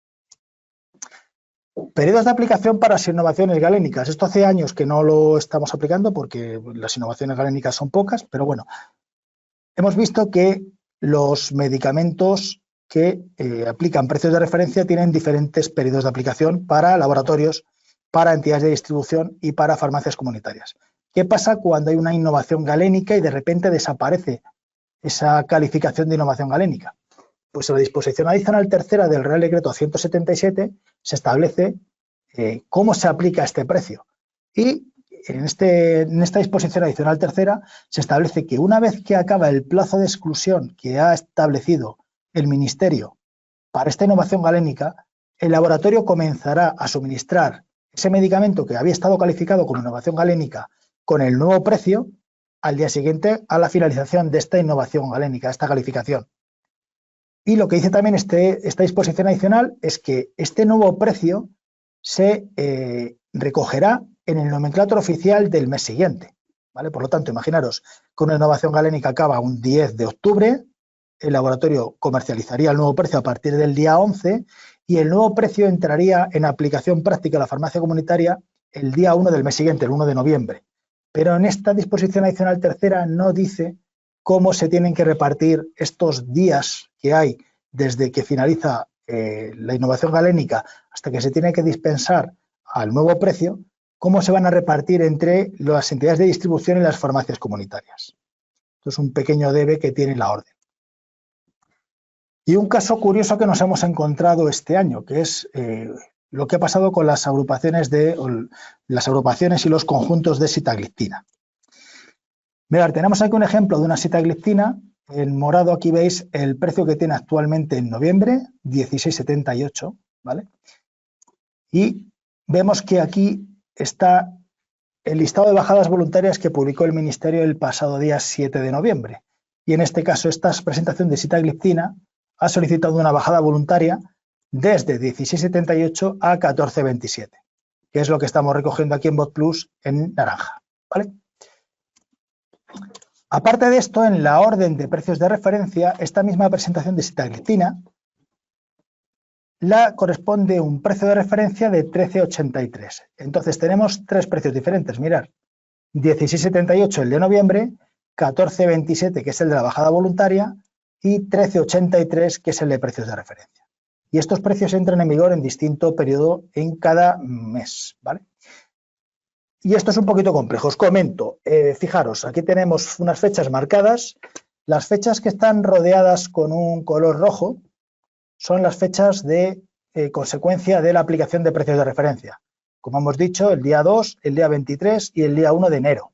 Periodos de aplicación para las innovaciones galénicas. Esto hace años que no lo estamos aplicando porque las innovaciones galénicas son pocas, pero bueno, hemos visto que los medicamentos que aplican precios de referencia tienen diferentes periodos de aplicación para laboratorios, para entidades de distribución y para farmacias comunitarias. ¿Qué pasa cuando hay una innovación galénica y de repente desaparece esa calificación de innovación galénica? Pues en la disposición adicional tercera del Real Decreto 177 se establece cómo se aplica este precio. Y en esta disposición adicional tercera se establece que una vez que acaba el plazo de exclusión que ha establecido el Ministerio para esta innovación galénica, el laboratorio comenzará a suministrar ese medicamento que había estado calificado como innovación galénica con el nuevo precio al día siguiente a la finalización de esta innovación galénica, esta calificación. Y lo que dice también esta disposición adicional es que este nuevo precio se recogerá en el nomenclátor oficial del mes siguiente, ¿vale? Por lo tanto, imaginaros que una innovación galénica acaba un 10 de octubre, el laboratorio comercializaría el nuevo precio a partir del día 11 y el nuevo precio entraría en aplicación práctica a la farmacia comunitaria el día 1 del mes siguiente, el 1 de noviembre. Pero en esta disposición adicional tercera no dice cómo se tienen que repartir estos días que hay desde que finaliza la innovación galénica hasta que se tiene que dispensar al nuevo precio, cómo se van a repartir entre las entidades de distribución y las farmacias comunitarias. Esto es un pequeño debe que tiene la orden. Y un caso curioso que nos hemos encontrado este año, que es lo que ha pasado con las agrupaciones y los conjuntos de sitagliptina. Mirad, tenemos aquí un ejemplo de una sitagliptina. En morado aquí veis el precio que tiene actualmente en noviembre, 16,78, ¿vale? Y vemos que aquí está el listado de bajadas voluntarias que publicó el Ministerio el pasado día 7 de noviembre. Y en este caso, esta presentación de sitagliptina ha solicitado una bajada voluntaria desde 16,78 a 14,27, que es lo que estamos recogiendo aquí en BotPlus en naranja, ¿vale? Aparte de esto, en la orden de precios de referencia, esta misma presentación de sitagliptina la corresponde un precio de referencia de 13,83. Entonces tenemos tres precios diferentes, mirad, 16,78 el de noviembre, 14,27 que es el de la bajada voluntaria y 13,83 que es el de precios de referencia. Y estos precios entran en vigor en distinto periodo en cada mes, ¿vale? Y esto es un poquito complejo, os comento. Fijaros, aquí tenemos unas fechas marcadas. Las fechas que están rodeadas con un color rojo son las fechas de consecuencia de la aplicación de precios de referencia. Como hemos dicho, el día 2, el día 23 y el día 1 de enero.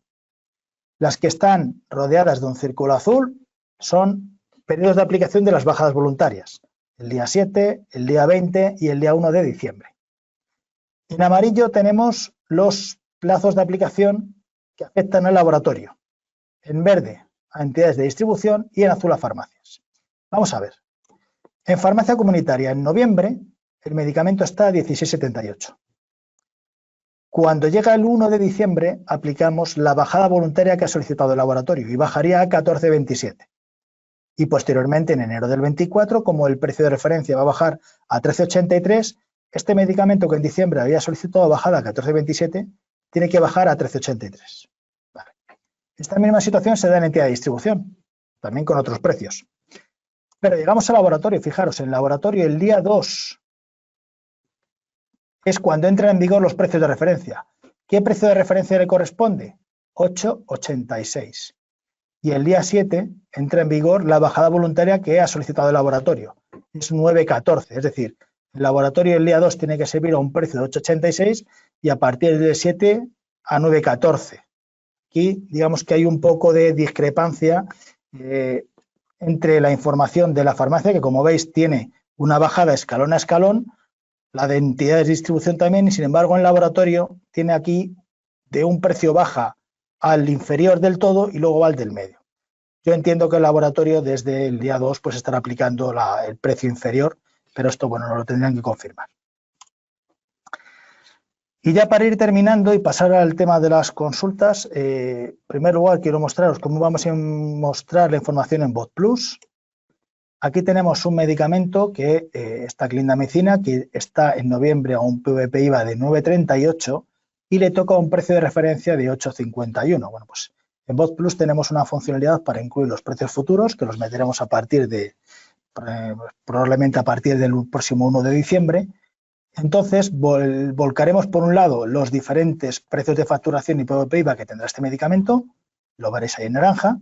Las que están rodeadas de un círculo azul son periodos de aplicación de las bajadas voluntarias. El día 7, el día 20 y el día 1 de diciembre. En amarillo tenemos los plazos de aplicación que afectan al laboratorio. En verde a entidades de distribución y en azul a farmacias. Vamos a ver. En farmacia comunitaria, en noviembre, el medicamento está a 16,78. Cuando llega el 1 de diciembre, aplicamos la bajada voluntaria que ha solicitado el laboratorio y bajaría a 14,27. Y posteriormente, en enero del 24, como el precio de referencia va a bajar a 13,83, este medicamento que en diciembre había solicitado bajada a 14,27, tiene que bajar a 13,83. Vale. Esta misma situación se da en entidad de distribución, también con otros precios. Pero llegamos al laboratorio, fijaros, en el laboratorio el día 2 es cuando entran en vigor los precios de referencia. ¿Qué precio de referencia le corresponde? 8,86. Y el día 7 entra en vigor la bajada voluntaria que ha solicitado el laboratorio. Es 9,14, es decir, el laboratorio el día 2 tiene que servir a un precio de 8,86 y a partir del 7 a 9,14. Aquí digamos que hay un poco de discrepancia entre la información de la farmacia, que como veis tiene una bajada escalón a escalón, la de entidades de distribución también, y sin embargo en el laboratorio tiene aquí de un precio baja al inferior del todo y luego va al del medio. Yo entiendo que el laboratorio desde el día 2 pues estará aplicando el precio inferior, pero esto bueno, no lo tendrían que confirmar. Y ya para ir terminando y pasar al tema de las consultas, en primer lugar quiero mostraros cómo vamos a mostrar la información en BotPlus. Aquí tenemos un medicamento que esta clindamicina, que está en noviembre a un PVP IVA de 9,38 y le toca un precio de referencia de 8,51. Bueno, pues en BotPlus tenemos una funcionalidad para incluir los precios futuros, que los meteremos a partir de, probablemente a partir del próximo 1 de diciembre. Entonces, volcaremos por un lado los diferentes precios de facturación y PVP IVA que tendrá este medicamento, lo veréis ahí en naranja.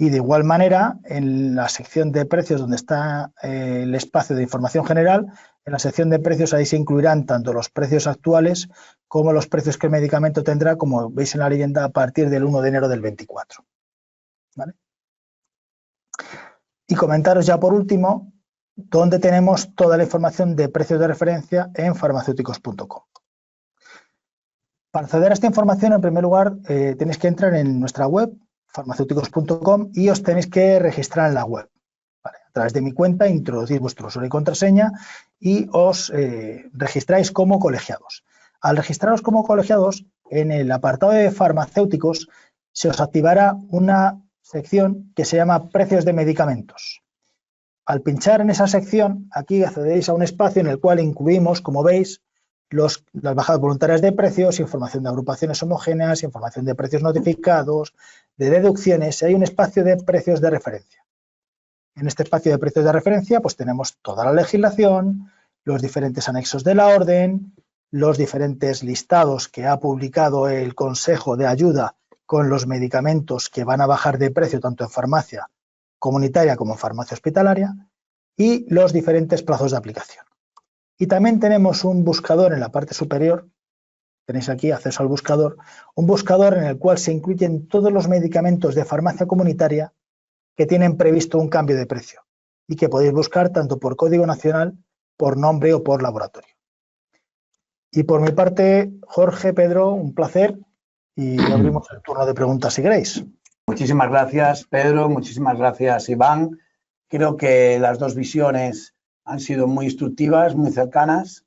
Y de igual manera, en la sección de precios donde está el espacio de información general, en la sección de precios ahí se incluirán tanto los precios actuales como los precios que el medicamento tendrá, como veis en la leyenda, a partir del 1 de enero del 24. ¿Vale? Y comentaros ya por último, donde tenemos toda la información de precios de referencia en farmacéuticos.com. Para acceder a esta información, en primer lugar, tenéis que entrar en nuestra web, farmacéuticos.com, y os tenéis que registrar en la web. ¿Vale? A través de mi cuenta introducís vuestro usuario y contraseña y os registráis como colegiados. Al registraros como colegiados, en el apartado de farmacéuticos se os activará una sección que se llama precios de medicamentos. Al pinchar en esa sección, aquí accedéis a un espacio en el cual incluimos, como veis, las bajadas voluntarias de precios, información de agrupaciones homogéneas, información de precios notificados, de deducciones, y hay un espacio de precios de referencia. En este espacio de precios de referencia pues tenemos toda la legislación, los diferentes anexos de la orden, los diferentes listados que ha publicado el Consejo de Ayuda con los medicamentos que van a bajar de precio tanto en farmacia comunitaria como en farmacia hospitalaria y los diferentes plazos de aplicación. Y también tenemos un buscador en la parte superior, tenéis aquí acceso al buscador, un buscador en el cual se incluyen todos los medicamentos de farmacia comunitaria que tienen previsto un cambio de precio y que podéis buscar tanto por código nacional, por nombre o por laboratorio. Y por mi parte, Jorge, Pedro, un placer y abrimos el turno de preguntas si queréis. Muchísimas gracias, Pedro, muchísimas gracias, Iván. Creo que las dos visiones han sido muy instructivas, muy cercanas.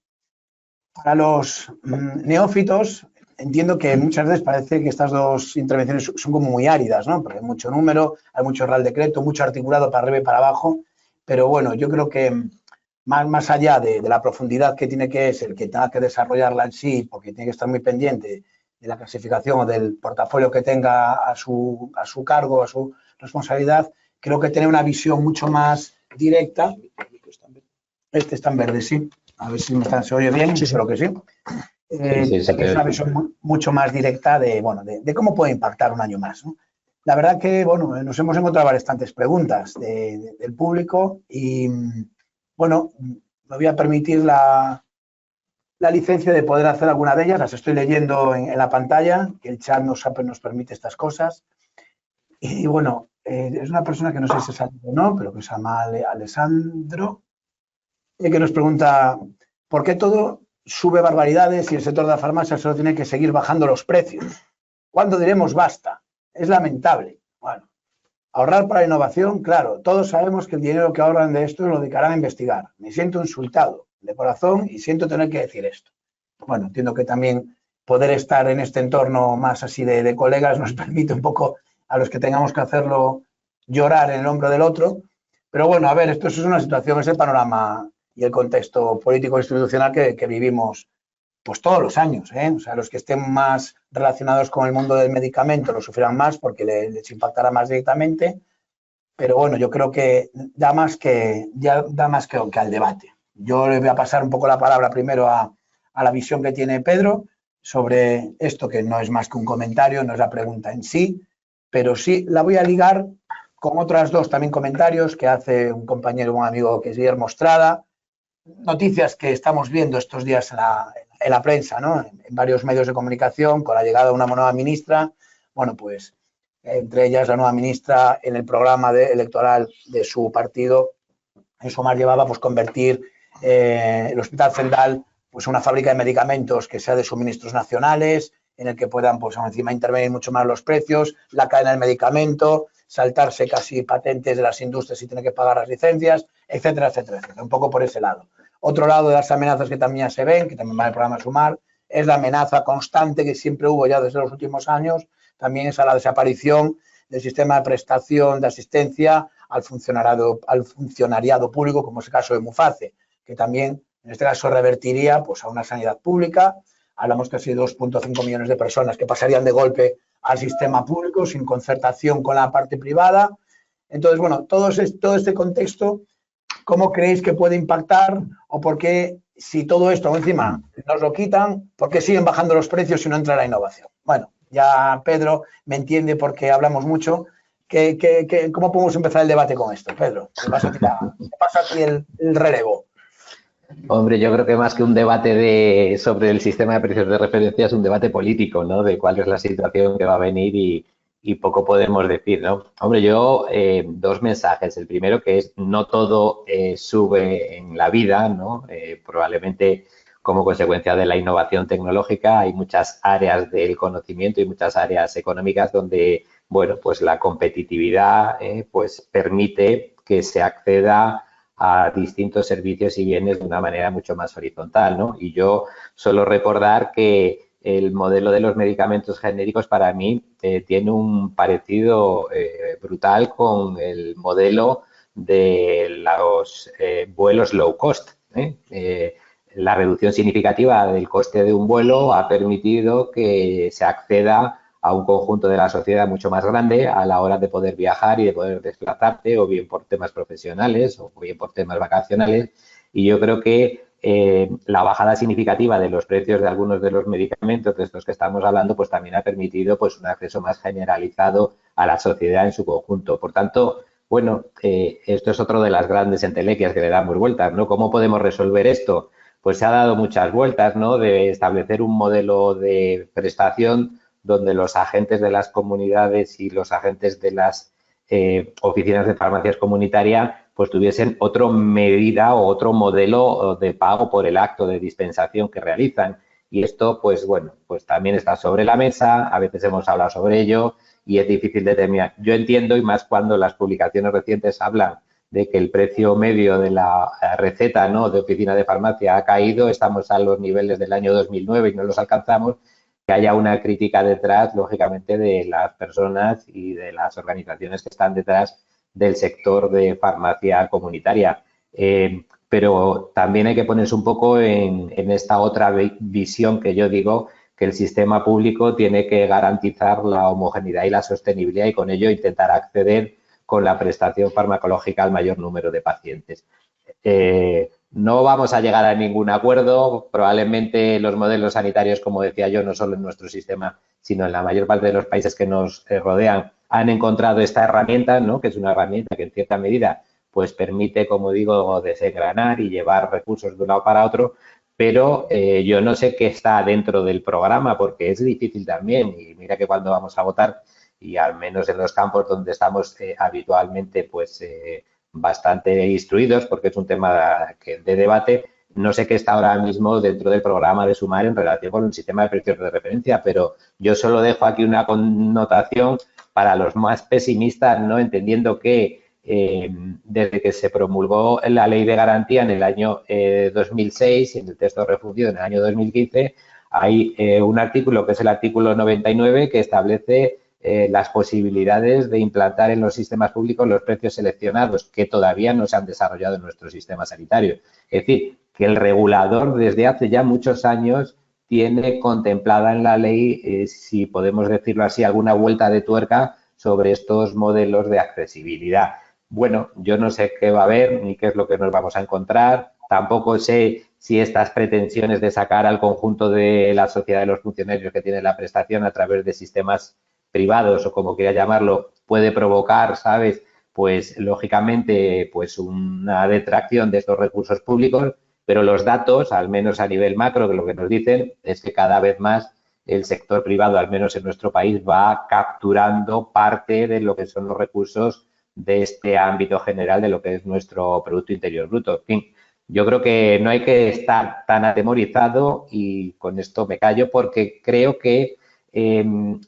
Para los neófitos, entiendo que muchas veces parece que estas dos intervenciones son como muy áridas, ¿no? Porque hay mucho número, hay mucho real decreto, mucho articulado para arriba y para abajo, pero bueno, yo creo que más allá de la profundidad que tiene que ser el que tenga que desarrollarla en sí, porque tiene que estar muy pendiente de la clasificación o del portafolio que tenga a su cargo, a su responsabilidad, creo que tiene una visión mucho más directa. Este está en verde, sí. A ver si se oye bien, sí, espero que sí. Es una visión mucho más directa de cómo puede impactar un año más, ¿no? La verdad que, bueno, nos hemos encontrado bastantes preguntas del público y, bueno, me voy a permitir la licencia de poder hacer alguna de ellas. Las estoy leyendo en la pantalla, que el chat nos permite estas cosas. Y, bueno, es una persona que no sé si es o no, pero que se llama Alessandro, y que nos pregunta, ¿por qué todo sube barbaridades y el sector de la farmacia solo tiene que seguir bajando los precios? ¿Cuándo diremos basta? Es lamentable. Bueno, ahorrar para la innovación, claro, todos sabemos que el dinero que ahorran de esto lo dedicarán a investigar. Me siento insultado de corazón y siento tener que decir esto. Bueno, entiendo que también poder estar en este entorno más así de colegas nos permite un poco a los que tengamos que hacerlo llorar en el hombro del otro. Pero bueno, a ver, esto es una situación, es el panorama y el contexto político institucional que vivimos pues todos los años, ¿eh? O sea, los que estén más relacionados con el mundo del medicamento lo sufrirán más porque les impactará más directamente, pero bueno, yo creo que da más que al debate. Yo le voy a pasar un poco la palabra primero a la visión que tiene Pedro sobre esto, que no es más que un comentario, no es la pregunta en sí, pero sí la voy a ligar con otras dos también comentarios que hace un compañero, un amigo que es Guillermo Estrada, noticias que estamos viendo estos días en la prensa, ¿no? En varios medios de comunicación, con la llegada de una nueva ministra, bueno, pues entre ellas la nueva ministra en el programa electoral de su partido, en Sumar llevaba pues convertir el Hospital Zendal pues una fábrica de medicamentos que sea de suministros nacionales, en el que puedan pues encima intervenir mucho más los precios, la cadena del medicamento, saltarse casi patentes de las industrias y tener que pagar las licencias, etcétera, etcétera, etcétera. Un poco por ese lado. Otro lado de las amenazas que también se ven, que también va en el programa Sumar, es la amenaza constante que siempre hubo ya desde los últimos años, también es a la desaparición del sistema de prestación de asistencia al funcionariado público, como es el caso de Muface, que también en este caso revertiría pues, a una sanidad pública. Hablamos casi de 2,5 millones de personas que pasarían de golpe al sistema público sin concertación con la parte privada. Entonces, bueno, todo este contexto, ¿cómo creéis que puede impactar o por qué, si todo esto encima nos lo quitan, por qué siguen bajando los precios y no entra la innovación? Bueno, ya Pedro me entiende porque hablamos mucho. ¿Cómo podemos empezar el debate con esto, Pedro? Te pasa a ti el relevo. Hombre, yo creo que más que un debate sobre el sistema de precios de referencia es un debate político, ¿no? De cuál es la situación que va a venir y poco podemos decir, ¿no? Hombre, yo dos mensajes. El primero que es no todo sube en la vida, ¿no? Probablemente como consecuencia de la innovación tecnológica hay muchas áreas del conocimiento y muchas áreas económicas donde, bueno, pues la competitividad pues permite que se acceda a distintos servicios y bienes de una manera mucho más horizontal, ¿no? Y yo suelo recordar que el modelo de los medicamentos genéricos para mí tiene un parecido brutal con el modelo de los vuelos low cost. La reducción significativa del coste de un vuelo ha permitido que se acceda a un conjunto de la sociedad mucho más grande a la hora de poder viajar y de poder desplazarte, o bien por temas profesionales o bien por temas vacacionales. Y yo creo que la bajada significativa de los precios de algunos de los medicamentos de estos que estamos hablando, pues también ha permitido pues un acceso más generalizado a la sociedad en su conjunto. Por tanto, bueno, esto es otro de las grandes entelequias que le damos vueltas, ¿no? ¿Cómo podemos resolver esto? Pues se ha dado muchas vueltas, ¿no? De establecer un modelo de prestación donde los agentes de las comunidades y los agentes de las oficinas de farmacias comunitarias pues tuviesen otra medida o otro modelo de pago por el acto de dispensación que realizan. Y esto, pues bueno, pues también está sobre la mesa, a veces hemos hablado sobre ello y es difícil determinar. Yo entiendo, y más cuando las publicaciones recientes hablan de que el precio medio de la receta, ¿no?, de oficina de farmacia ha caído, estamos a los niveles del año 2009 y no los alcanzamos, que haya una crítica detrás, lógicamente, de las personas y de las organizaciones que están detrás del sector de farmacia comunitaria. Pero también hay que ponerse un poco en esta otra visión que yo digo, que el sistema público tiene que garantizar la homogeneidad y la sostenibilidad y con ello intentar acceder con la prestación farmacológica al mayor número de pacientes. No vamos a llegar a ningún acuerdo. Probablemente los modelos sanitarios, como decía yo, no solo en nuestro sistema, sino en la mayor parte de los países que nos rodean, han encontrado esta herramienta, ¿no?, que es una herramienta que en cierta medida pues permite, como digo, desengranar y llevar recursos de un lado para otro, pero yo no sé qué está dentro del programa porque es difícil también. Y mira que cuando vamos a votar, y al menos en los campos donde estamos habitualmente, pues bastante instruidos, porque es un tema de debate, no sé qué está ahora mismo dentro del programa de Sumar en relación con el sistema de precios de referencia, pero yo solo dejo aquí una connotación para los más pesimistas, ¿no?, entendiendo que desde que se promulgó la ley de garantía en el año 2006 y en el texto refundido en el año 2015, hay un artículo que es el artículo 99 que establece las posibilidades de implantar en los sistemas públicos los precios seleccionados que todavía no se han desarrollado en nuestro sistema sanitario. Es decir, que el regulador desde hace ya muchos años tiene contemplada en la ley, si podemos decirlo así, alguna vuelta de tuerca sobre estos modelos de accesibilidad. Bueno, yo no sé qué va a haber ni qué es lo que nos vamos a encontrar. Tampoco sé si estas pretensiones de sacar al conjunto de la sociedad de los funcionarios que tienen la prestación a través de sistemas privados o como quiera llamarlo, puede provocar, ¿sabes? Pues lógicamente, pues una detracción de estos recursos públicos, pero los datos, al menos a nivel macro, que lo que nos dicen es que cada vez más el sector privado, al menos en nuestro país, va capturando parte de lo que son los recursos de este ámbito general de lo que es nuestro Producto Interior Bruto. En fin, yo creo que no hay que estar tan atemorizado y con esto me callo porque creo que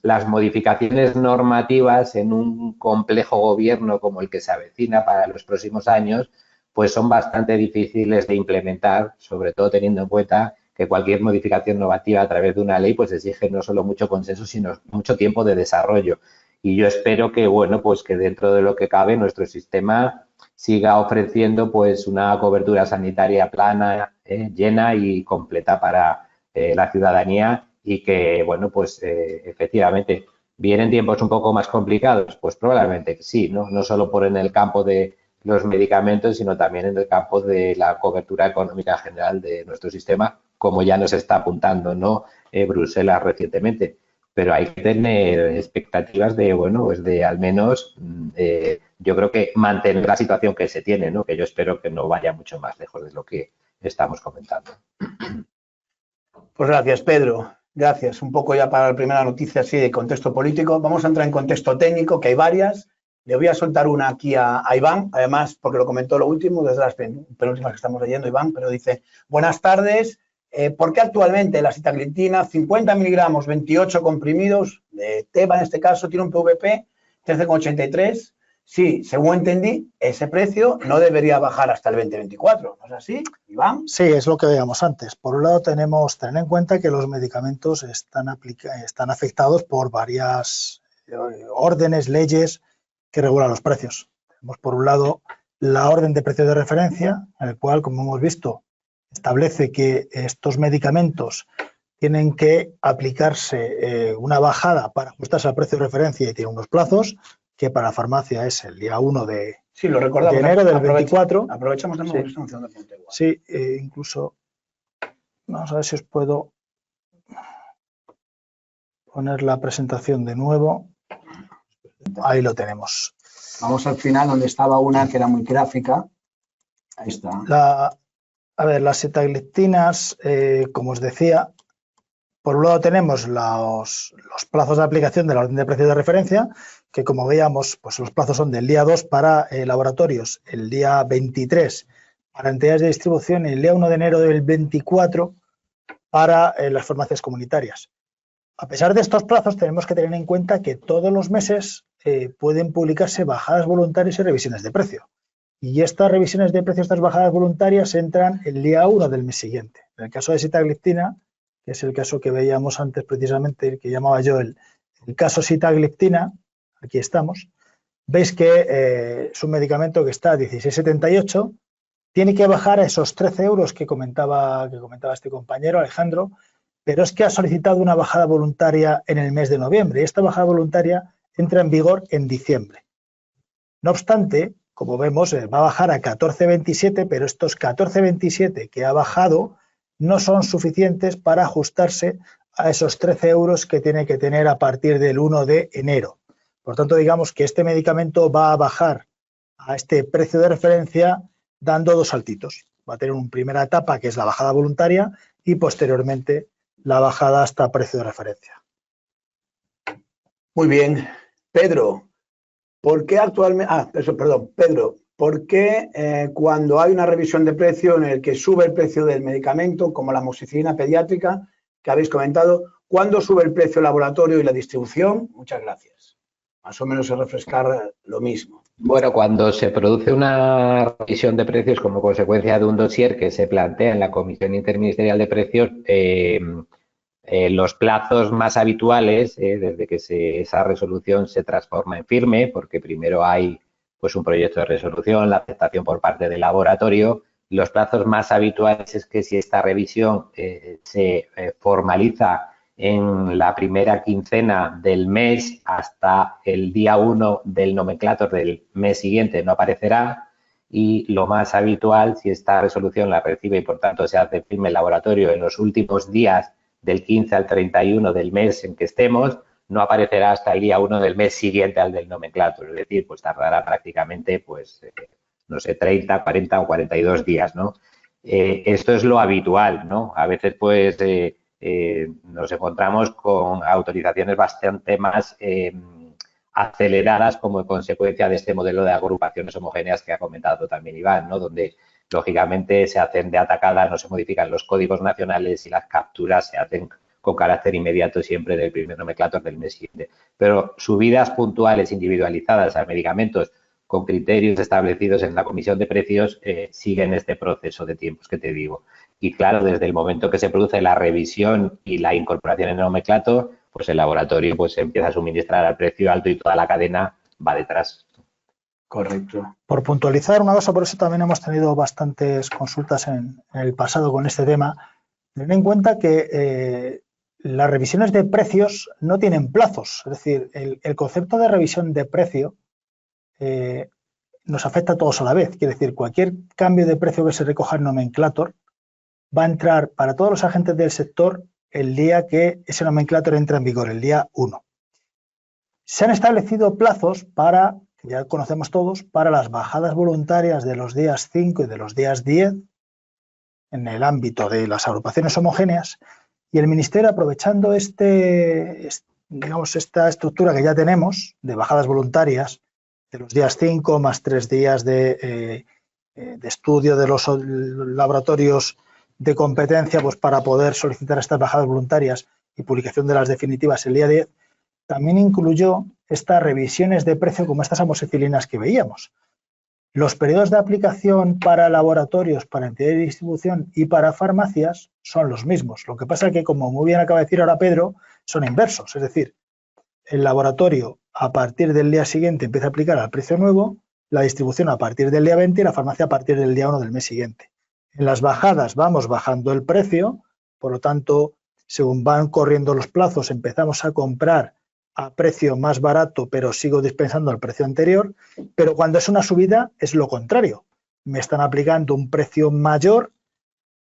las modificaciones normativas en un complejo gobierno como el que se avecina para los próximos años, pues son bastante difíciles de implementar, sobre todo teniendo en cuenta que cualquier modificación normativa a través de una ley pues exige no solo mucho consenso, sino mucho tiempo de desarrollo. Y yo espero que, bueno, pues que dentro de lo que cabe nuestro sistema siga ofreciendo pues una cobertura sanitaria plana, llena y completa para la ciudadanía y que, bueno, pues efectivamente, ¿vienen tiempos un poco más complicados? Pues probablemente sí, ¿no? No solo por en el campo de los medicamentos, sino también en el campo de la cobertura económica general de nuestro sistema, como ya nos está apuntando, ¿no? Bruselas recientemente. Pero hay que tener expectativas de, bueno, pues de al menos, yo creo que mantener la situación que se tiene, ¿no? Que yo espero que no vaya mucho más lejos de lo que estamos comentando. Pues gracias, Pedro. Gracias. Un poco ya para la primera noticia así de contexto político. Vamos a entrar en contexto técnico, que hay varias. Le voy a soltar una aquí a Iván, además, porque lo comentó lo último, desde las penúltimas que estamos leyendo, Iván, pero dice, buenas tardes, ¿por qué actualmente la sitagliptina, 50 miligramos, 28 comprimidos, de Teva en este caso, tiene un PVP 13,83? Sí, según entendí, ese precio no debería bajar hasta el 2024, ¿no es así, Iván? Sí, es lo que veíamos antes. Por un lado, tenemos tener en cuenta que los medicamentos están afectados por varias órdenes, leyes que regulan los precios. Tenemos, por un lado, la orden de precios de referencia, en el cual, como hemos visto, establece que estos medicamentos tienen que aplicarse una bajada para ajustarse al precio de referencia y tiene unos plazos, que para la farmacia es el día 1 de, sí, lo recordamos, de enero del 24. Aprovechamos de nuevo sí. que estamos haciendo punto igual. Sí, incluso, vamos a ver si os puedo poner la presentación de nuevo. Ahí lo tenemos. Vamos al final donde estaba una que era muy gráfica. Ahí está. A ver, las sitagliptinas, como os decía, por un lado tenemos los plazos de aplicación de la orden de precios de referencia, que como veíamos, pues los plazos son del día 2 para laboratorios, el día 23 para entidades de distribución y el día 1 de enero del 24 para las farmacias comunitarias. A pesar de estos plazos, tenemos que tener en cuenta que todos los meses pueden publicarse bajadas voluntarias y revisiones de precio. Y estas revisiones de precio, estas bajadas voluntarias, entran el día 1 del mes siguiente. En el caso de sitagliptina, que es el caso que veíamos antes precisamente, el que llamaba yo el caso sitagliptina, aquí estamos, veis que es un medicamento que está a 16,78, tiene que bajar a esos 13 euros que comentaba este compañero, Alejandro, pero es que ha solicitado una bajada voluntaria en el mes de noviembre y esta bajada voluntaria entra en vigor en diciembre. No obstante, como vemos, va a bajar a 14,27, pero estos 14,27 que ha bajado no son suficientes para ajustarse a esos 13 euros que tiene que tener a partir del 1 de enero. Por tanto, digamos que este medicamento va a bajar a este precio de referencia dando dos saltitos. Va a tener una primera etapa que es la bajada voluntaria y posteriormente la bajada hasta precio de referencia. Muy bien. Pedro, ¿por qué actualmente... Pedro, ¿por qué cuando hay una revisión de precio en el que sube el precio del medicamento, como la amoxicilina pediátrica, que habéis comentado, ¿cuándo sube el precio laboratorio y la distribución? Muchas gracias. Más o menos es refrescar lo mismo. Bueno, cuando se produce una revisión de precios como consecuencia de un dossier que se plantea en la Comisión Interministerial de Precios, Los plazos más habituales, desde que esa resolución se transforma en firme, porque primero hay pues un proyecto de resolución, la aceptación por parte del laboratorio, los plazos más habituales es que si esta revisión se formaliza en la primera quincena del mes hasta el día 1 del nomenclator del mes siguiente no aparecerá, y lo más habitual, si esta resolución la recibe y por tanto se hace firme el laboratorio en los últimos días del 15 al 31 del mes en que estemos, no aparecerá hasta el día 1 del mes siguiente al del nomenclator, es decir, pues tardará prácticamente, pues, no sé, 30, 40 o 42 días, ¿no? Esto es lo habitual, ¿no? A veces, pues, nos encontramos con autorizaciones bastante más aceleradas como consecuencia de este modelo de agrupaciones homogéneas que ha comentado también Iván, ¿no? Donde, lógicamente, se hacen de atacada, no se modifican los códigos nacionales y las capturas se hacen con carácter inmediato siempre del primer nomenclator del mes siguiente. Pero subidas puntuales individualizadas a medicamentos con criterios establecidos en la Comisión de Precios siguen este proceso de tiempos que te digo. Y claro, desde el momento que se produce la revisión y la incorporación en el nomenclator, pues el laboratorio pues empieza a suministrar al precio alto y toda la cadena va detrás. Correcto. Por puntualizar una cosa, por eso también hemos tenido bastantes consultas en el pasado con este tema. Ten en cuenta que las revisiones de precios no tienen plazos. Es decir, el concepto de revisión de precio nos afecta a todos a la vez. Quiere decir, cualquier cambio de precio que se recoja en nomenclator va a entrar para todos los agentes del sector el día que ese nomenclator entra en vigor, el día 1. Se han establecido plazos para, que ya conocemos todos, para las bajadas voluntarias de los días 5 y de los días 10 en el ámbito de las agrupaciones homogéneas, y el Ministerio, aprovechando digamos, esta estructura que ya tenemos de bajadas voluntarias de los días 5 más 3 días de estudio de los laboratorios de competencia, pues para poder solicitar estas bajadas voluntarias y publicación de las definitivas el día 10, también incluyó estas revisiones de precio como estas amoxicilinas que veíamos. Los periodos de aplicación para laboratorios, para entidades de distribución y para farmacias son los mismos. Lo que pasa es que, como muy bien acaba de decir ahora Pedro, son inversos. Es decir, el laboratorio a partir del día siguiente empieza a aplicar al precio nuevo, la distribución a partir del día 20 y la farmacia a partir del día 1 del mes siguiente. En las bajadas vamos bajando el precio, por lo tanto, según van corriendo los plazos, empezamos a comprar a precio más barato, pero sigo dispensando al precio anterior, pero cuando es una subida es lo contrario. Me están aplicando un precio mayor,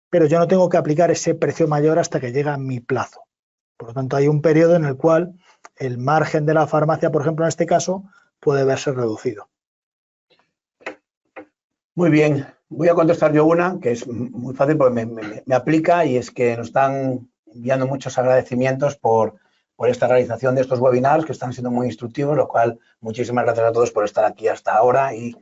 pero yo no tengo que aplicar ese precio mayor hasta que llega mi plazo. Por lo tanto, hay un periodo en el cual el margen de la farmacia, por ejemplo, en este caso, puede verse reducido. Muy bien, voy a contestar yo una que es muy fácil porque me aplica, y es que nos están enviando muchos agradecimientos por esta realización de estos webinars que están siendo muy instructivos, lo cual muchísimas gracias a todos por estar aquí hasta ahora y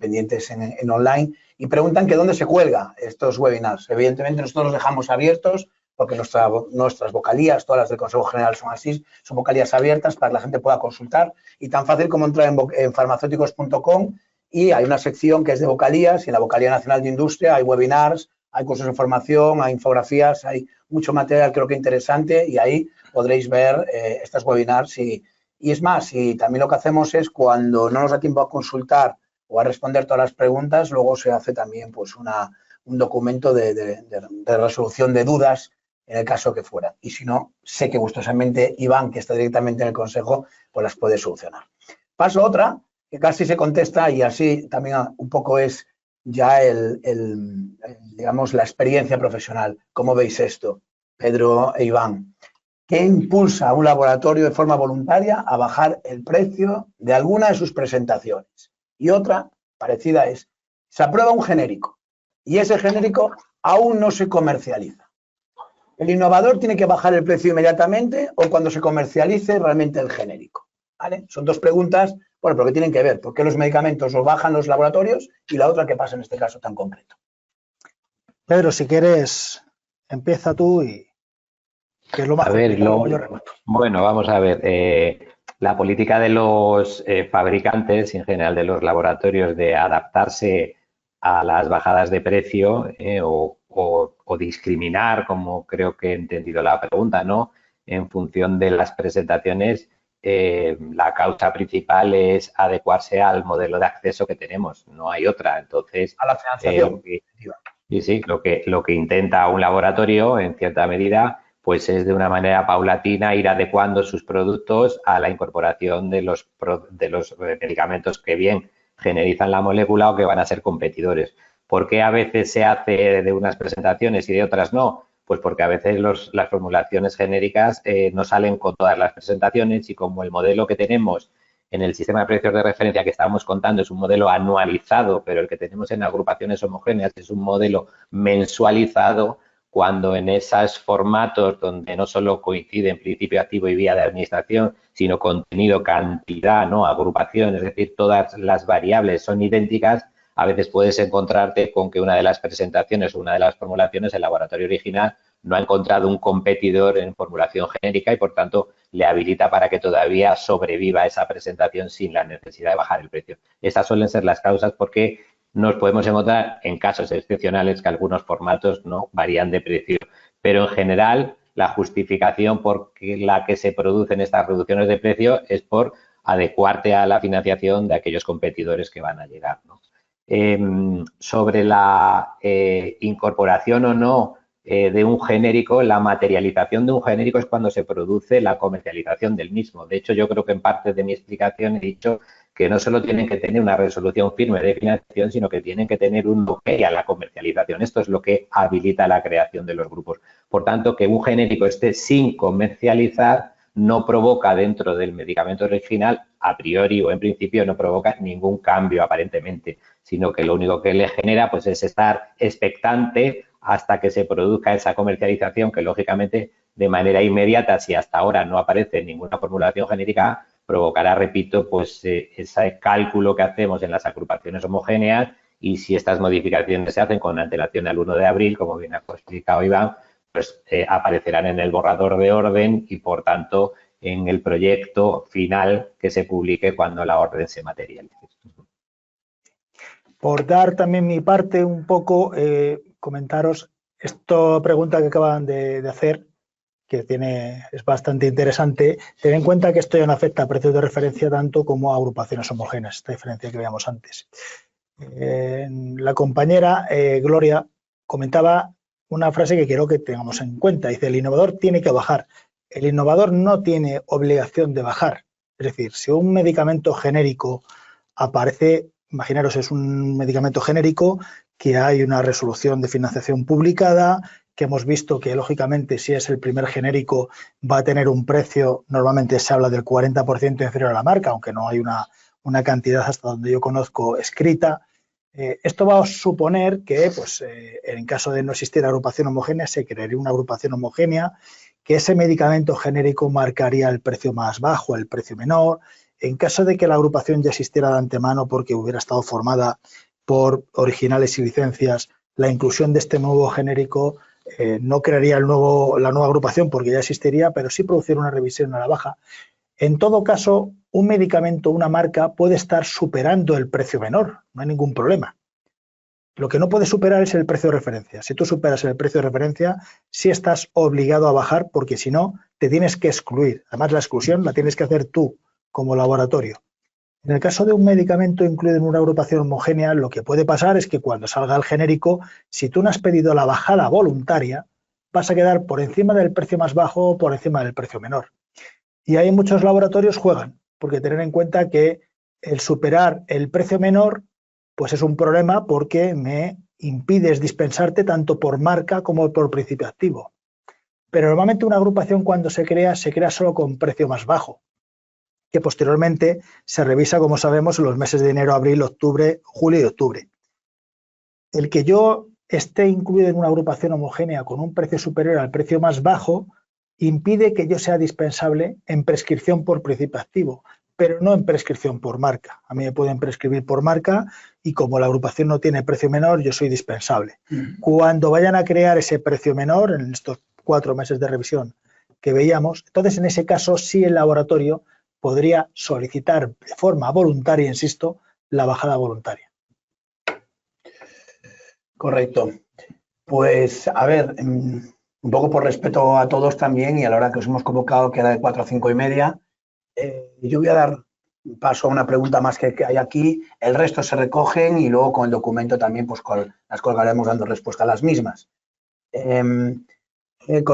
pendientes en online, y preguntan que dónde se cuelga estos webinars. Evidentemente nosotros los dejamos abiertos porque nuestras vocalías, todas las del Consejo General son así, son vocalías abiertas para que la gente pueda consultar, y tan fácil como entrar en farmacéuticos.com y hay una sección que es de vocalías, y en la Vocalía Nacional de Industria hay webinars, hay cursos de formación, hay infografías, hay mucho material creo que interesante, y ahí podréis ver estos webinars. Y es más, y también lo que hacemos es, cuando no nos da tiempo a consultar o a responder todas las preguntas, luego se hace también pues un documento de resolución de dudas en el caso que fuera. Y si no, sé que gustosamente Iván, que está directamente en el Consejo, pues las puede solucionar. Paso a otra, que casi se contesta, y así también un poco es ya digamos, la experiencia profesional. ¿Cómo veis esto, Pedro e Iván? ¿Qué impulsa a un laboratorio de forma voluntaria a bajar el precio de alguna de sus presentaciones? Y otra parecida es, se aprueba un genérico y ese genérico aún no se comercializa. ¿El innovador tiene que bajar el precio inmediatamente o cuando se comercialice realmente el genérico? ¿Vale? Son dos preguntas, bueno, pero que tienen que ver. ¿Por qué los medicamentos los bajan los laboratorios? Y la otra, ¿qué pasa en este caso tan concreto? Pedro, si quieres, empieza tú y que es lo más complicado. Bueno, vamos a ver. La política de los fabricantes, en general de los laboratorios, de adaptarse a las bajadas de precio o o discriminar, como creo que he entendido la pregunta, ¿no? En función de las presentaciones, la causa principal es adecuarse al modelo de acceso que tenemos, no hay otra. Entonces, A la financiación. lo que intenta un laboratorio, en cierta medida, pues es de una manera paulatina ir adecuando sus productos a la incorporación de los medicamentos que bien generizan la molécula o que van a ser competidores. ¿Por qué a veces se hace de unas presentaciones y de otras no? Pues porque a veces las formulaciones genéricas no salen con todas las presentaciones y como el modelo que tenemos en el sistema de precios de referencia que estábamos contando es un modelo anualizado, pero el que tenemos en agrupaciones homogéneas es un modelo mensualizado, cuando en esos formatos donde no solo coinciden principio activo y vía de administración, sino contenido, cantidad, ¿no? Agrupación, es decir, todas las variables son idénticas, a veces puedes encontrarte con que una de las presentaciones o una de las formulaciones, el laboratorio original, no ha encontrado un competidor en formulación genérica y, por tanto, le habilita para que todavía sobreviva esa presentación sin la necesidad de bajar el precio. Estas suelen ser las causas porque nos podemos encontrar en casos excepcionales que algunos formatos no varían de precio, pero en general la justificación por la que se producen estas reducciones de precio es por adecuarte a la financiación de aquellos competidores que van a llegar, ¿no? Sobre la incorporación o no de un genérico, la materialización de un genérico es cuando se produce la comercialización del mismo. De hecho, yo creo que en parte de mi explicación he dicho que no solo tienen que tener una resolución firme de financiación, sino que tienen que tener un ok a la comercialización. Esto es lo que habilita la creación de los grupos. Por tanto, que un genérico esté sin comercializar no provoca dentro del medicamento original, a priori o en principio, no provoca ningún cambio aparentemente, sino que lo único que le genera pues es estar expectante hasta que se produzca esa comercialización, que lógicamente de manera inmediata, si hasta ahora no aparece ninguna formulación genérica, provocará, repito, pues ese cálculo que hacemos en las agrupaciones homogéneas, y si estas modificaciones se hacen con antelación al 1 de abril, como bien ha explicado Iván, pues aparecerán en el borrador de orden y, por tanto, en el proyecto final que se publique cuando la orden se materialice. Por dar también mi parte un poco, comentaros esta pregunta que acaban de hacer, que es bastante interesante. Ten en cuenta que esto ya no afecta a precios de referencia tanto como a agrupaciones homogéneas, esta diferencia que veíamos antes. La compañera Gloria comentaba una frase que quiero que tengamos en cuenta. Dice, el innovador tiene que bajar. El innovador no tiene obligación de bajar. Es decir, si un medicamento genérico aparece, imaginaros, es un medicamento genérico que hay una resolución de financiación publicada, que hemos visto que, lógicamente, si es el primer genérico, va a tener un precio, normalmente se habla del 40% inferior a la marca, aunque no hay una cantidad hasta donde yo conozco escrita. Esto va a suponer que, pues, en caso de no existir agrupación homogénea, se crearía una agrupación homogénea, que ese medicamento genérico marcaría el precio más bajo, el precio menor. En caso de que la agrupación ya existiera de antemano porque hubiera estado formada por originales y licencias, la inclusión de este nuevo genérico no crearía la nueva agrupación porque ya existiría, pero sí producir una revisión a la baja. En todo caso, un medicamento, una marca, puede estar superando el precio menor, no hay ningún problema. Lo que no puede superar es el precio de referencia. Si tú superas el precio de referencia, sí estás obligado a bajar, porque si no, te tienes que excluir. Además, la exclusión la tienes que hacer tú como laboratorio. En el caso de un medicamento incluido en una agrupación homogénea, lo que puede pasar es que cuando salga el genérico, si tú no has pedido la bajada voluntaria, vas a quedar por encima del precio más bajo o por encima del precio menor. Y ahí muchos laboratorios juegan, porque tener en cuenta que el superar el precio menor pues es un problema, porque me impides dispensarte tanto por marca como por principio activo. Pero normalmente una agrupación, cuando se crea solo con precio más bajo, que posteriormente se revisa, como sabemos, en los meses de enero, abril, octubre, julio y octubre. El que yo esté incluido en una agrupación homogénea con un precio superior al precio más bajo impide que yo sea dispensable en prescripción por principio activo, pero no en prescripción por marca. A mí me pueden prescribir por marca y, como la agrupación no tiene precio menor, yo soy dispensable. Cuando vayan a crear ese precio menor, en estos 4 meses de revisión que veíamos, entonces en ese caso sí el laboratorio podría solicitar de forma voluntaria, insisto, la bajada voluntaria. Correcto. Pues, a ver, un poco por respeto a todos también y a la hora que os hemos convocado, que era de 4 a 5 y media, yo voy a dar paso a una pregunta más que hay aquí. El resto se recogen y luego con el documento también pues las colgaremos dando respuesta a las mismas. Con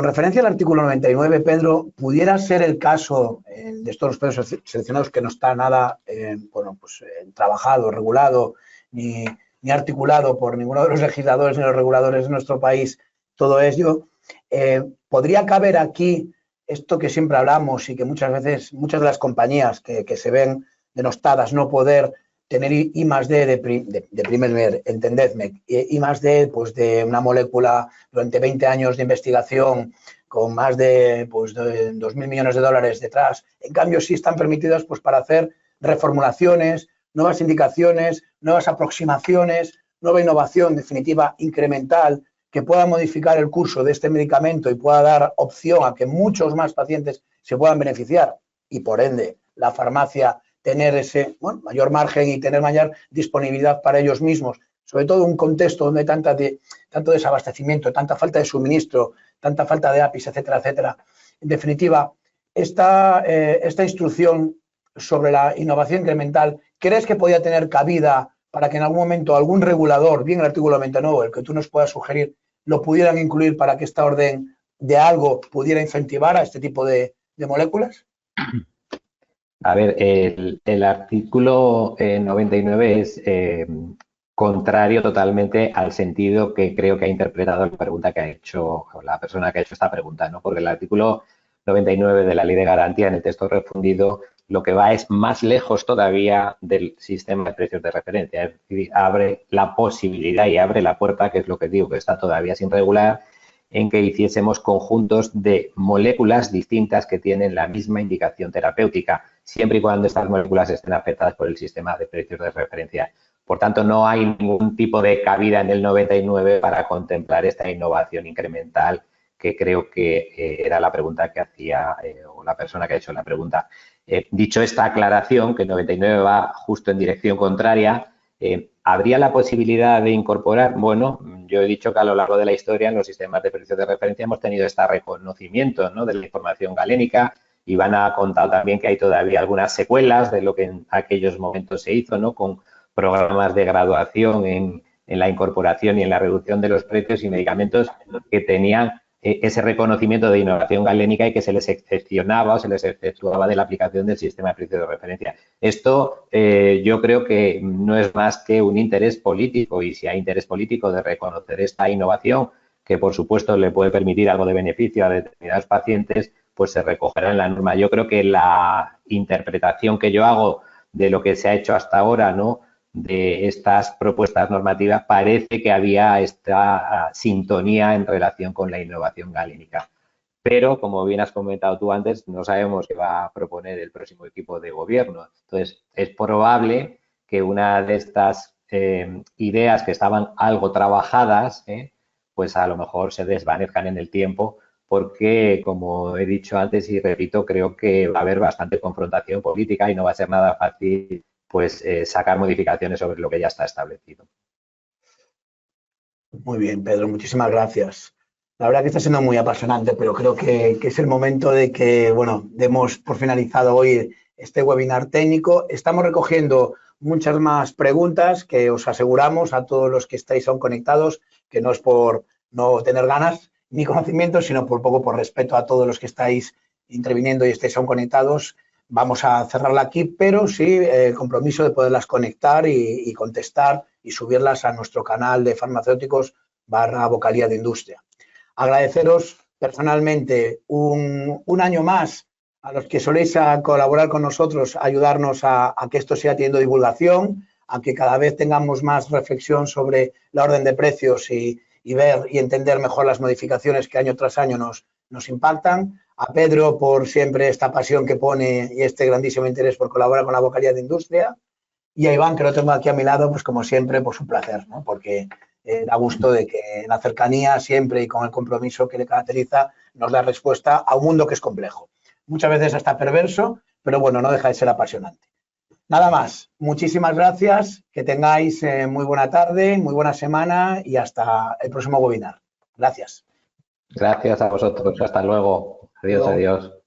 referencia al artículo 99, Pedro, ¿pudiera ser el caso de estos los precios seleccionados que no está nada trabajado, regulado, ni articulado por ninguno de los legisladores ni los reguladores de nuestro país, todo ello? ¿Podría caber aquí esto que siempre hablamos y que muchas veces, muchas de las compañías que se ven denostadas no poder tener I+D de primer nivel, entendedme, I+D pues de una molécula durante 20 años de investigación con más de 2.000 millones de dólares detrás? En cambio, sí están permitidas pues para hacer reformulaciones, nuevas indicaciones, nuevas aproximaciones, nueva innovación definitiva incremental que pueda modificar el curso de este medicamento y pueda dar opción a que muchos más pacientes se puedan beneficiar y, por ende, la farmacia tener ese mayor margen y tener mayor disponibilidad para ellos mismos, sobre todo en un contexto donde hay tanto desabastecimiento, tanta falta de suministro, tanta falta de APIs, etcétera, etcétera. En definitiva, esta instrucción sobre la innovación incremental, ¿crees que podría tener cabida para que en algún momento algún regulador, bien el artículo 99, el que tú nos puedas sugerir, lo pudieran incluir para que esta orden de algo pudiera incentivar a este tipo de moléculas? A ver, el artículo 99 es contrario totalmente al sentido que creo que ha interpretado la pregunta que ha hecho la persona que ha hecho esta pregunta, ¿no? Porque el artículo 99 de la Ley de Garantía en el texto refundido lo que va es más lejos todavía del sistema de precios de referencia, es decir, abre la posibilidad y abre la puerta, que es lo que digo, que está todavía sin regular, en que hiciésemos conjuntos de moléculas distintas que tienen la misma indicación terapéutica, siempre y cuando estas moléculas estén afectadas por el sistema de precios de referencia. Por tanto, no hay ningún tipo de cabida en el 99 para contemplar esta innovación incremental, que creo que era la pregunta que hacía o la persona que ha hecho la pregunta. Dicho esta aclaración, que el 99 va justo en dirección contraria, ¿habría la posibilidad de incorporar? Bueno, yo he dicho que a lo largo de la historia en los sistemas de precios de referencia hemos tenido este reconocimiento, ¿no?, de la información galénica. Iván ha contado también que hay todavía algunas secuelas de lo que en aquellos momentos se hizo, ¿no?, con programas de graduación en la incorporación y en la reducción de los precios y medicamentos que tenían ese reconocimiento de innovación galénica y que se les excepcionaba o se les exceptuaba de la aplicación del sistema de precios de referencia. Esto yo creo que no es más que un interés político, y si hay interés político de reconocer esta innovación, que por supuesto le puede permitir algo de beneficio a determinados pacientes, pues se recogerá en la norma. Yo creo que la interpretación que yo hago de lo que se ha hecho hasta ahora, ¿no?, de estas propuestas normativas, parece que había esta sintonía en relación con la innovación galénica. Pero, como bien has comentado tú antes, no sabemos qué va a proponer el próximo equipo de gobierno. Entonces, es probable que una de estas ideas que estaban algo trabajadas, pues a lo mejor se desvanezcan en el tiempo, porque, como he dicho antes y repito, creo que va a haber bastante confrontación política y no va a ser nada fácil pues sacar modificaciones sobre lo que ya está establecido. Muy bien, Pedro, muchísimas gracias. La verdad que está siendo muy apasionante, pero creo que es el momento de que, bueno, demos por finalizado hoy este webinar técnico. Estamos recogiendo muchas más preguntas que os aseguramos a todos los que estáis aún conectados, que no es por no tener ganas ni conocimientos, sino por respeto a todos los que estáis interviniendo y estáis aún conectados. Vamos a cerrarla aquí, pero sí el compromiso de poderlas conectar y contestar y subirlas a nuestro canal de farmacéuticos /vocalía de industria. Agradeceros personalmente un año más a los que soléis colaborar con nosotros, ayudarnos a que esto siga teniendo divulgación, a que cada vez tengamos más reflexión sobre la orden de precios y ver y entender mejor las modificaciones que año tras año nos impactan. A Pedro por siempre esta pasión que pone y este grandísimo interés por colaborar con la vocalía de industria. Y a Iván, que lo tengo aquí a mi lado, pues como siempre, pues un placer, ¿no? Porque da gusto de que la cercanía siempre y con el compromiso que le caracteriza nos da respuesta a un mundo que es complejo. Muchas veces hasta perverso, pero bueno, no deja de ser apasionante. Nada más, muchísimas gracias, que tengáis muy buena tarde, muy buena semana y hasta el próximo webinar. Gracias. Gracias a vosotros. Hasta luego. Adiós, adiós.